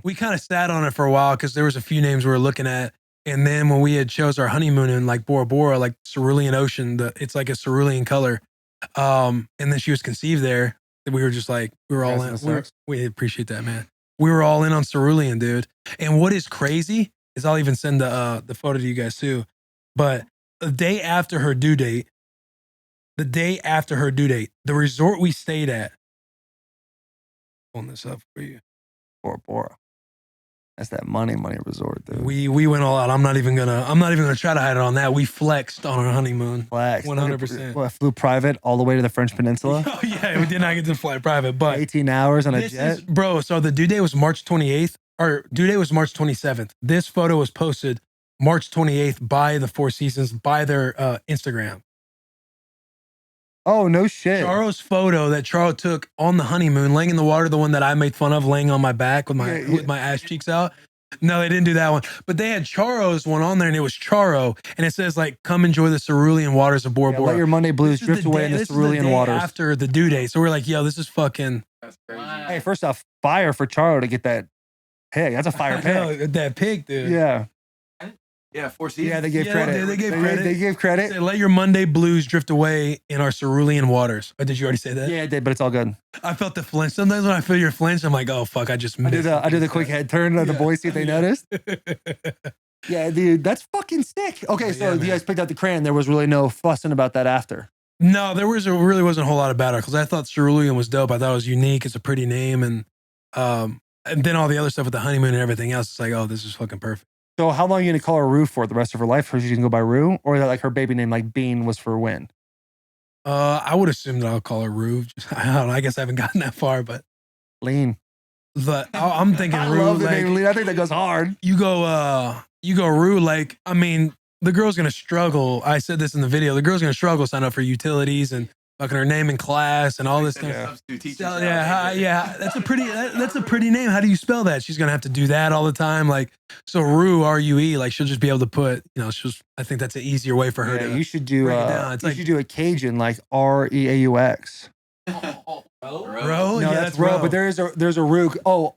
we kind of sat on it for a while because there was a few names we were looking at. And then when we had chose our honeymoon in like Bora Bora, like Cerulean Ocean, it's like a cerulean color. And then she was conceived there. And we were just like, we were all in. We appreciate that, man. We were all in on Cerulean, dude. And what is crazy is I'll even send the photo to you guys too. But the day after her due date, the resort we stayed at. Pulling this up for you. Bora Bora. That's that money resort, dude. We went all out. I'm not even gonna try to hide it on that. We flexed on our honeymoon. Flexed. 100%. Well, I flew private all the way to the French Peninsula. Oh yeah, we did not get to fly private, but 18 hours on a jet. Bro, so the due date was March 28th, or due date was March 27th. This photo was posted March 28th by the Four Seasons, by their Instagram. Oh, no shit. Charo's photo that Charo took on the honeymoon, laying in the water, the one that I made fun of, laying on my back with my ass cheeks out. No, they didn't do that one. But they had Charo's one on there, and it was Charo. And it says, like, come enjoy the Cerulean waters of Bora Bora. Let your Monday blues drift away in the Cerulean waters. After the due date. So we're like, yo, this is fucking... That's crazy. Hey, first off, fire for Charo to get that pig. That's a fire pig. That pig, dude. Yeah. Yeah, Four Seasons. Yeah, they gave credit. They gave credit. They gave credit. Said, let your Monday blues drift away in our Cerulean waters. Or did you already say that? Yeah, I did, but it's all good. I felt the flinch. Sometimes when I feel your flinch, I'm like, oh, fuck, I just missed I do the quick head turn of the boys, see if they noticed. Yeah, dude, that's fucking sick. Okay, so you guys picked out the crayon. There was really no fussing about that after. No, really wasn't a whole lot about it because I thought Cerulean was dope. I thought it was unique. It's a pretty name. And then all the other stuff with the honeymoon and everything else, it's like, oh, this is fucking perfect. So how long are you going to call her Rue for the rest of her life? Or she can go by Rue? Or is that like her baby name, like Bean was for Win? I would assume that I'll call her Rue. I don't know. I guess I haven't gotten that far, but Lean. But I'm thinking I Rue. love the name Lean. I think that goes hard. You go Rue. Like, I mean, the girl's gonna struggle. I said this in the video. The girl's gonna struggle sign up for utilities and fucking her name in class and all this stuff. Yeah. That's a pretty name. How do you spell that? She's gonna have to do that all the time. Like, so Rue, RUE. Like, she'll just be able to put. I think that's an easier way for her to. You should do. You should do a Cajun like REAUX. Ro? No, that's Ro. But there's a Rue. Oh,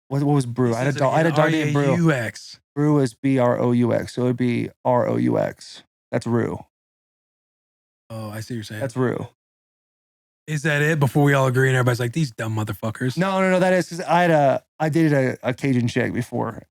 what was Brew? I had a dog named Brew. RUX. Brew is BROUX, so it would be ROUX. That's Rue. Oh, I see what you're saying. That's Rue. Is that it? Before we all agree and everybody's like, these dumb motherfuckers. No. That is because I dated a Cajun chick before,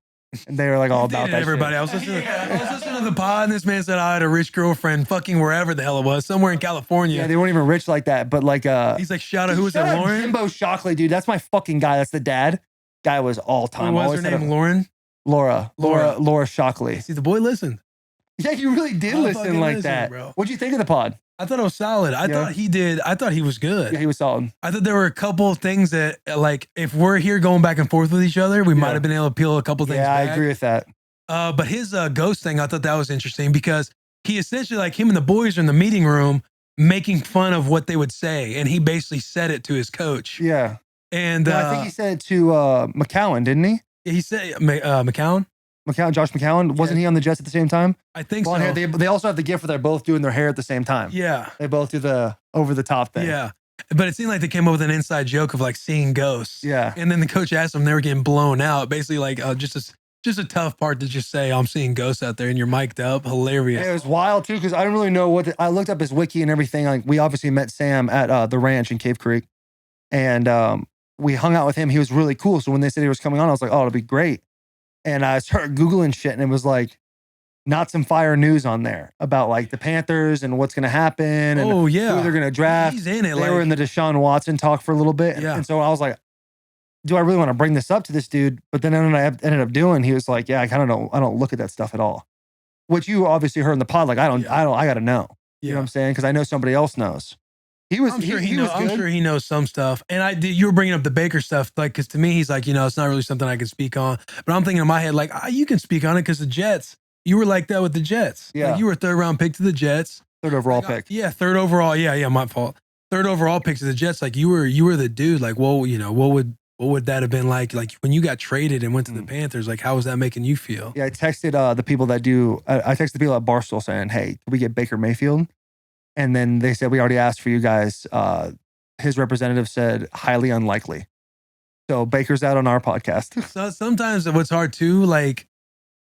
and they were like all about that. Everybody, I was listening to the pod, and this man said I had a rich girlfriend, fucking wherever the hell it was, somewhere in California. Yeah, they weren't even rich like that, but like he's like, shout out, who was it, Lauren? Jimbo Shockley, dude. That's my fucking guy. That's the dad. Guy was all time. What was her name? Lauren. Laura Shockley. See, the boy listened. Yeah, you really did listen like that, bro. What'd you think of the pod? I thought it was solid. I thought he was good. Yeah, he was solid. I thought there were a couple of things that, like, if we're here going back and forth with each other, we might have been able to peel a couple things back. I agree with that. But his ghost thing, I thought that was interesting because he essentially, like, him and the boys are in the meeting room making fun of what they would say, and he basically said it to his coach. Yeah. And I think he said it to McCowan, didn't he? He said McCowan? Josh McCowan. Wasn't he on the Jets at the same time? I think so. Hair. They also have the gift where they're both doing their hair at the same time. Yeah. They both do the over the top thing. Yeah. But it seemed like they came up with an inside joke of like seeing ghosts. Yeah. And then the coach asked them, they were getting blown out. Basically like just a tough part to just say, I'm seeing ghosts out there and you're mic'd up. Hilarious. It was wild too because I didn't really know I looked up his wiki and everything. Like we obviously met Sam at the ranch in Cave Creek. And we hung out with him. He was really cool. So when they said he was coming on, I was like, oh, it'll be great. And I started Googling shit and it was like not some fire news on there about like the Panthers and what's going to happen and who they're going to draft. He's in it. They were in the Deshaun Watson talk for a little bit. Yeah. And so I was like, do I really want to bring this up to this dude? But then I ended up doing, he was like, yeah, I kind of don't, I don't look at that stuff at all. Which you obviously heard in the pod. Like, I got to know. You know what I'm saying? Because I know somebody else knows. I'm sure he knows some stuff. And you were bringing up the Baker stuff, like, because to me, he's like, it's not really something I can speak on. But I'm thinking in my head, like, you can speak on it because the Jets, you were like that with the Jets. Yeah. Like, you were a 3rd round pick to the Jets. 3rd overall pick. Yeah, 3rd overall. Yeah, my fault. 3rd overall pick to the Jets. Like, you were the dude. Like, well, what would that have been like? Like, when you got traded and went to the Panthers, like, how was that making you feel? Yeah, I texted the people that do, I texted the people at Barstool saying, hey, can we get Baker Mayfield? And then they said, we already asked for you guys. His representative said, highly unlikely. So Baker's out on our podcast. So sometimes what's hard too, like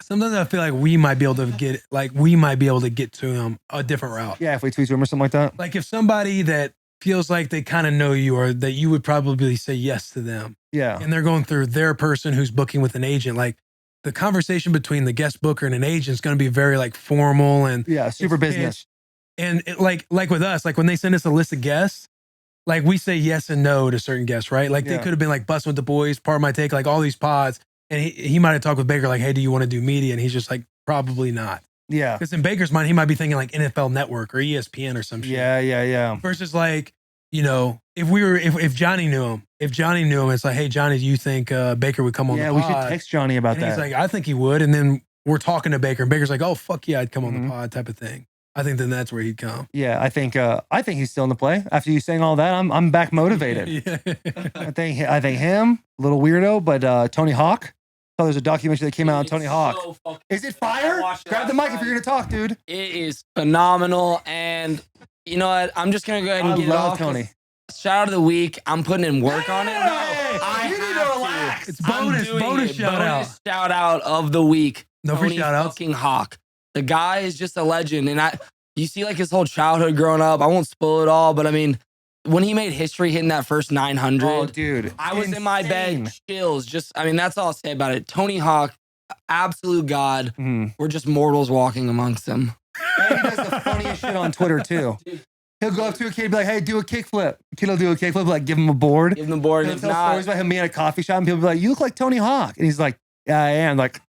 Sometimes I feel like we might be able to get to him a different route. Yeah, if we tweet to him or something like that. Like if somebody that feels like they kind of know you or that you would probably say yes to them. Yeah. And they're going through their person who's booking with an agent. Like the conversation between the guest booker and an agent is going to be very like formal and super business. And it, like with us, like when they send us a list of guests, like we say yes and no to certain guests, right? Like they could have been like Bussin with the Boys, Part of My Take, like all these pods. And he might have talked with Baker like, hey, do you want to do media? And he's just like, probably not. Yeah. Because in Baker's mind, he might be thinking like NFL Network or ESPN or some shit. Yeah. Versus like, you know, if Johnny knew him, it's like, hey, Johnny, do you think Baker would come on the pod? Yeah, we should text Johnny about and that. He's like, I think he would. And then we're talking to Baker and Baker's like, oh, fuck yeah, I'd come on the pod type of thing. I think then that's where he'd come. Yeah, I think he's still in the play. After you saying all that, I'm back motivated. Yeah. I think him, little weirdo, but Tony Hawk. Oh, there's a documentary that came out on Tony Hawk. So Is it fire? Grab the mic if you're gonna talk, dude. It is phenomenal, and you know what? I'm just gonna go ahead and get it off. Tony. Shout out of the week. I'm putting in work on it. No, you need to relax. It's bonus shout out. Shout out of the week. No free Tony shout outs. fucking Hawk. The guy is just a legend, and you see like his whole childhood growing up. I won't spoil it all, but I mean, when he made history hitting that first 900, oh, dude, I was in my bed, chills. That's all I'll say about it. Tony Hawk, absolute god. We're just mortals walking amongst them. And he does the funniest shit on Twitter too. He'll go up to a kid and be like, hey, do a kickflip. Kid will do a kickflip, like give him a board. Give him the board. He'll tell stories about him being at a coffee shop and people be like, you look like Tony Hawk. And he's like, yeah, I am. Like,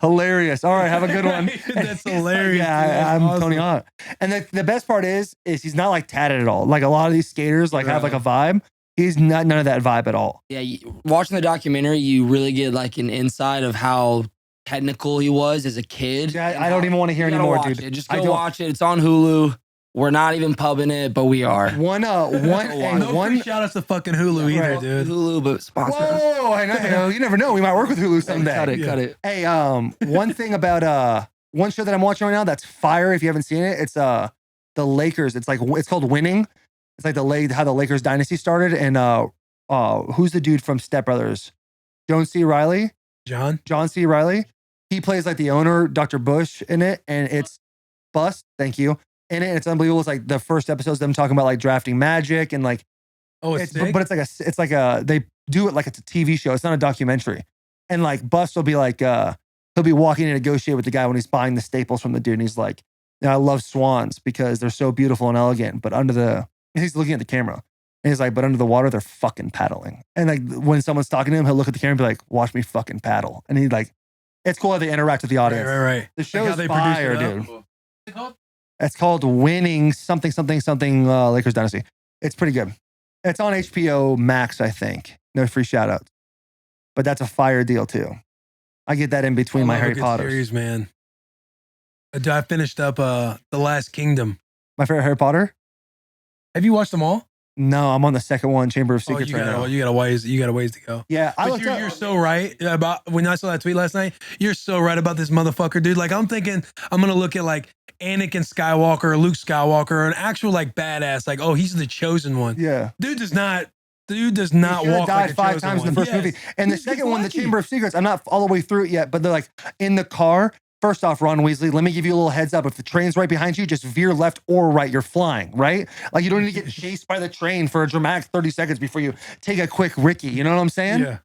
hilarious. All right, have a good one. That's hilarious. Yeah, I'm awesome. Tony Hawk. And the best part is he's not like tatted at all. Like a lot of these skaters like have like a vibe. He's not none of that vibe at all. Yeah, watching the documentary, you really get like an insight of how technical he was as a kid. Yeah, I don't even want to hear anymore, dude. Just go watch it. It's on Hulu. We're not even pubbing it, but we are. No free shout outs to fucking Hulu either, dude. Hulu, but sponsor us. Whoa, I know. You never know. We might work with Hulu someday. Cut it. Hey, one thing about one show that I'm watching right now that's fire. If you haven't seen it, it's the Lakers. It's called Winning. It's like how the Lakers dynasty started. And who's the dude from Step Brothers? John C. Reilly. He plays like the owner, Dr. Bush, in it, and it's bust. Thank you. In it, it's unbelievable. It's like the first episodes them talking about like drafting Magic and like, but it's like they do it like it's a TV show. It's not a documentary. And like Bust will be like, he'll be walking and negotiate with the guy when he's buying the staples from the dude. And he's like, I love swans because they're so beautiful and elegant. But he's looking at the camera and he's like, but under the water, they're fucking paddling. And like when someone's talking to him, he'll look at the camera and be like, watch me fucking paddle. And he's like, it's cool how they interact with the audience. Right. The show is fire, dude. It's called Winning something Lakers Dynasty. It's pretty good. It's on HBO Max, I think. No free shout outs. But that's a fire deal too. I get that in between my Harry Potters. Series, man. I finished up The Last Kingdom. My favorite Harry Potter? Have you watched them all? No, I'm on the second one, Chamber of Secrets right now. You got a ways to go. Yeah, you're so right about when I saw that tweet last night. You're so right about this motherfucker, dude. Like I'm thinking I'm gonna look at like Anakin Skywalker or Luke Skywalker or an actual like badass, like, oh, he's the chosen one. Yeah. Dude does not he walk died like a 5 times one. in the first movie. And the second one, the Chamber of Secrets, I'm not all the way through it yet, but they're like in the car. First off, Ron Weasley, let me give you a little heads up. If the train's right behind you, just veer left or right. You're flying, right? Like you don't need to get chased by the train for a dramatic 30 seconds before you take a quick Ricky. You know what I'm saying? Yeah.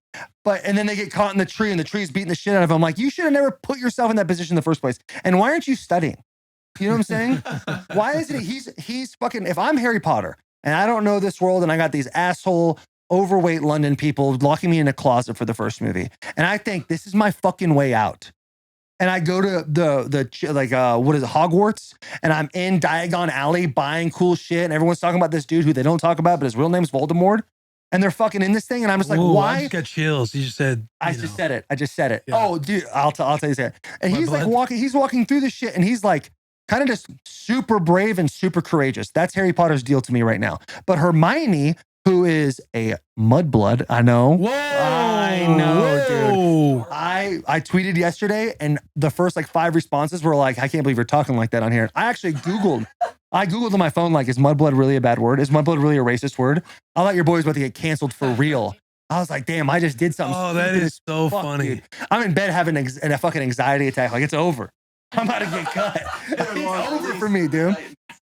And then they get caught in the tree and the tree's beating the shit out of them. Like, you should have never put yourself in that position in the first place. And why aren't you studying? You know what I'm saying? Why is it he's fucking, if I'm Harry Potter and I don't know this world and I got these asshole overweight London people locking me in a closet for the first movie, and I think this is my fucking way out. And I go to what is it, Hogwarts, and I'm in Diagon Alley buying cool shit, and everyone's talking about this dude who they don't talk about, but his real name's Voldemort, and they're fucking in this thing, and I'm just like, why? I just got chills. You just said. I just said it. Yeah. Oh, dude, I'll tell you that. And he's like walking through this shit, and he's like kind of just super brave and super courageous. That's Harry Potter's deal to me right now. But Hermione, who is a mudblood, I know. Whoa. I know, dude. I tweeted yesterday, and the first like 5 responses were like, I can't believe you're talking like that on here. I actually Googled on my phone, like, is mudblood really a bad word? Is mudblood really a racist word? I thought your boy's about to get canceled for real. I was like, damn, I just did something. Oh, that stupid is as so fuck, funny. dude. I'm in bed having a fucking anxiety attack. Like, it's over. I'm about to get cut. It's over for me, dude.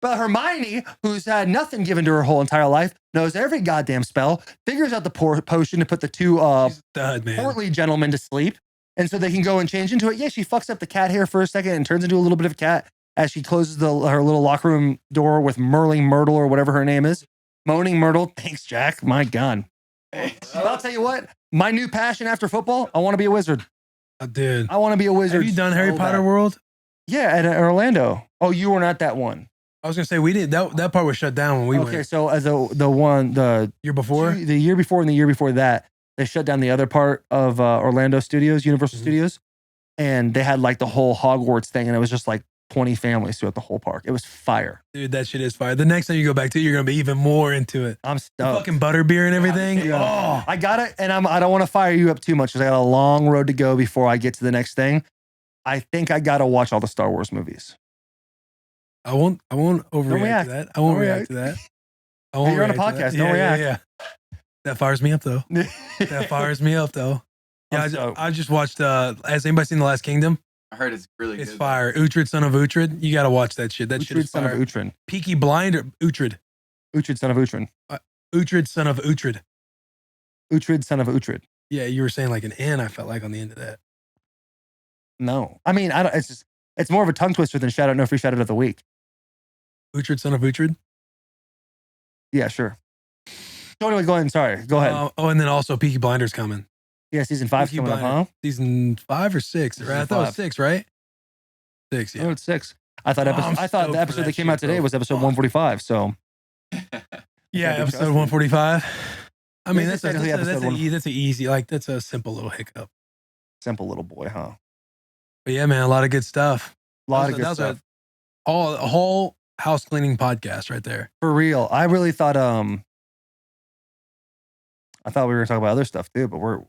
But Hermione, who's had nothing given to her whole entire life, knows every goddamn spell, figures out the potion to put the two Stud, man. portly gentlemen to sleep. And so they can go and change into it. Yeah, she fucks up the cat hair for a second and turns into a little bit of a cat as she closes her little locker room door with Myrtle or whatever her name is. Moaning Myrtle. Thanks, Jack. My God. But I'll tell you what, my new passion after football, I want to be a wizard. Dude. I want to be a wizard. Have you done Harry Potter bad. World? Yeah, at Orlando. Oh, you were not that one. I was gonna say we did that part was shut down when we Okay, went. so as the Year before? the year before and the year before that, they shut down the other part of Orlando Studios, Universal Studios, and they had like the whole Hogwarts thing, and it was just like 20 families throughout the whole park. It was fire. Dude, that shit is fire. The next time you go back to it, you're gonna be even more into it. I'm The stoked. fucking butterbeer and everything. Yeah. I got it, and I don't want to fire you up too much because I got a long road to go before I get to the next thing. I think I gotta watch all the Star Wars movies. I won't overreact react. to that. I won't Don't react react. to that. I won't You're on a react to that. podcast. Don't react. Yeah. That fires me up though. That fires me up though. Yeah, I'm stoked. I just watched has anybody seen The Last Kingdom? I heard it's really It's good. fire. Uhtred, son of Uhtred. You gotta watch that shit. That shit Uhtred, is son fire. of Uhtred. Peaky Blinder. Uhtred, Son of Uhtred. son of Uhtred. Uhtred, son of Uhtred. Yeah, you were saying like an N, I felt like on the end of that. No. I mean, I don't, it's more of a tongue twister than shout out, no free shout out of the week. Uhtred, son of Uhtred. Yeah, sure. So anyway, go ahead. Sorry. Go ahead. And then also Peaky Blinders coming. Yeah, season 5 Peaky coming up, Blinders. huh? Season 5 or 6? Season I thought it was 5. 6, right? 6, Oh, yeah. it's 6. I thought Oh, I'm the stoked for episode that that came out shit, today bro. was episode 145. So Yeah, be episode trusted. 145. I mean, Yeah, that's technically episode one. that's a easy, like that's a simple little hiccup. simple little boy, huh? But yeah, man, a lot of good stuff. A lot That of was good stuff. A whole house cleaning podcast right there. For real. I really thought we were gonna talk about other stuff too, but we're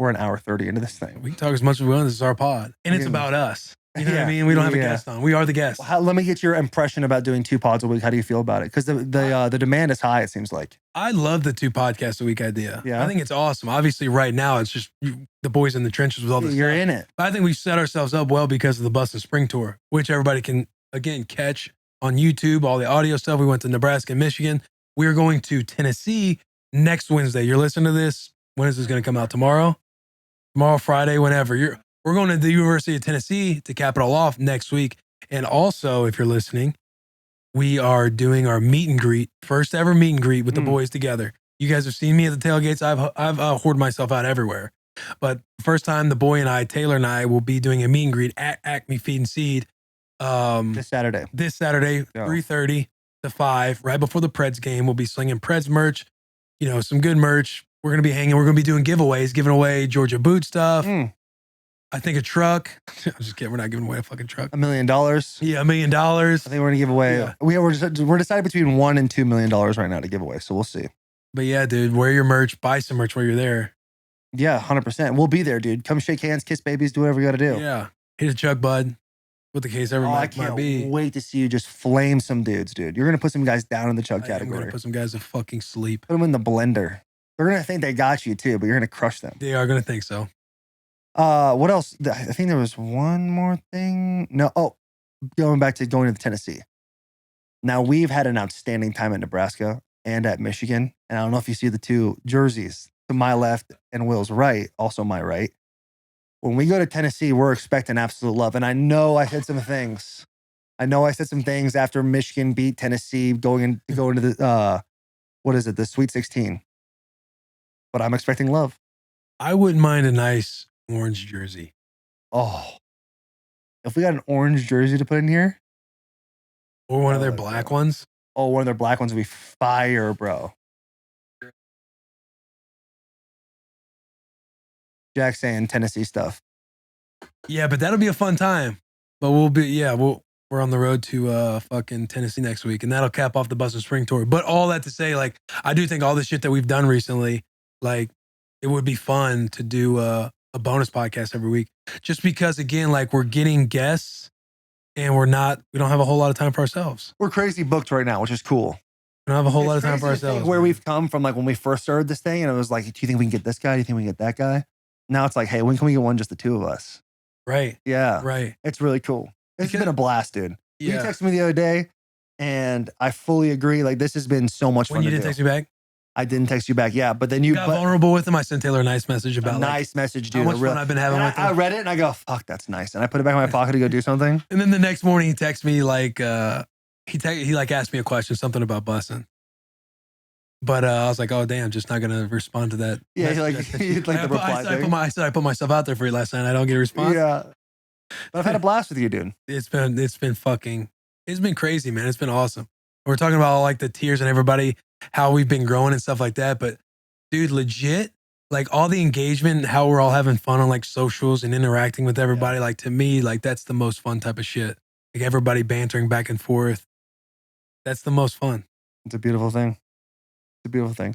an hour 30 into this thing. We can talk as much as we want. This is our pod, and it's Yeah. about us. You know what I Yeah. mean? We don't have a Yeah. guest on. We are the guest. Let me get your impression about doing 2 pods a week. How do you feel about it? Because the demand is high, it seems like. I love the 2 podcasts a week idea. Yeah. I think it's awesome. Obviously, right now it's just the boys in the trenches with all this. You're stuff. in it. But I think we set ourselves up well because of the Bussin Spring Tour, which everybody can again catch on YouTube. All the audio stuff. We went to Nebraska and Michigan. We are going to Tennessee next Wednesday. You're listening to this. When is this going to come out? Tomorrow, Friday, whenever. We're going to the University of Tennessee to cap it all off next week. And also, if you're listening, we are doing our meet and greet, first ever meet and greet with the boys together. You guys have seen me at the tailgates. I've hoarded myself out everywhere. But first time, the boy and I, Taylor and I, will be doing a meet and greet at Acme Feed and Seed. This Saturday. Yeah. 3:30 to 5, right before the Preds game. We'll be slinging Preds merch, some good merch. We're going to be hanging. We're going to be doing giveaways, giving away Georgia boot stuff. I think a truck. I'm just kidding. We're not giving away a fucking truck. $1 million. Yeah, $1 million. I think we're gonna give away. Yeah. We're deciding between $1 and $2 million right now to give away. So we'll see. But yeah, dude, wear your merch, buy some merch while you're there. Yeah, 100%. We'll be there, dude. Come shake hands, kiss babies, do whatever you got to do. Yeah, hit a Chuck Bud. What the case ever I might can't be. wait to see you just flame some dudes, dude. You're gonna put some guys down in the chug I'm gonna category. put some guys to fucking sleep. Put them in the blender. They're gonna think they got you too, but you're gonna crush them. They are gonna think so. What else? I think there was one more thing. No. Oh, going to Tennessee. Now we've had an outstanding time at Nebraska and at Michigan, and I don't know if you see the 2 jerseys to my left and Will's right, also my right. When we go to Tennessee, we're expecting absolute love, and I know I said some things. After Michigan beat Tennessee going into the the Sweet 16. But I'm expecting love. I wouldn't mind a nice orange jersey. Oh, if we got an orange jersey to put in here, Or one of Oh, their that's black cool. ones. oh, one of their black ones would be fire, bro. Jack saying Tennessee stuff. Yeah, but that'll be a fun time. But we're on the road to fucking Tennessee next week, and that'll cap off the Bussin Spring Tour. But all that to say, like, I do think all the shit that we've done recently, like, it would be fun to do a bonus podcast every week. Just because, again, like, we're getting guests and we don't have a whole lot of time for ourselves. We're crazy booked right now, which is cool. don't have a whole It's lot of time for crazy to think ourselves. where man. we've come from, like when we first started this thing, and it was like, do you think we can get this guy? Do you think we can get that guy? Now it's like, hey, when can we get one, just the two of us? Right. Yeah. Right. It's really cool. It's Because- been a blast, dude. You Yeah. texted me the other day, and I fully agree. Like, this has been so much fun When you to did do. text me back, I didn't text you back. Yeah, but then you got but vulnerable with him. I sent Taylor a nice message a about nice message, how dude. much a real- fun I've been having and with I him. read it and I go, fuck, that's nice. And I put it back in my pocket to go do something. And then the next morning he texted me like he like asked me a question, something about Bussin. But I was like, oh damn, just not gonna respond to that. Yeah, message. like, like the reply I thing. I put myself out there for you last night. I don't get a response. Yeah. But I've had a blast with you, dude. It's been crazy, man. It's been awesome. We're talking about all like the tiers and everybody, how we've been growing and stuff like that. But dude, legit, like all the engagement, how we're all having fun on like socials and interacting with everybody. Like to me, like that's the most fun type of shit. Like everybody bantering back and forth. That's the most fun. It's a beautiful thing. It's a beautiful thing.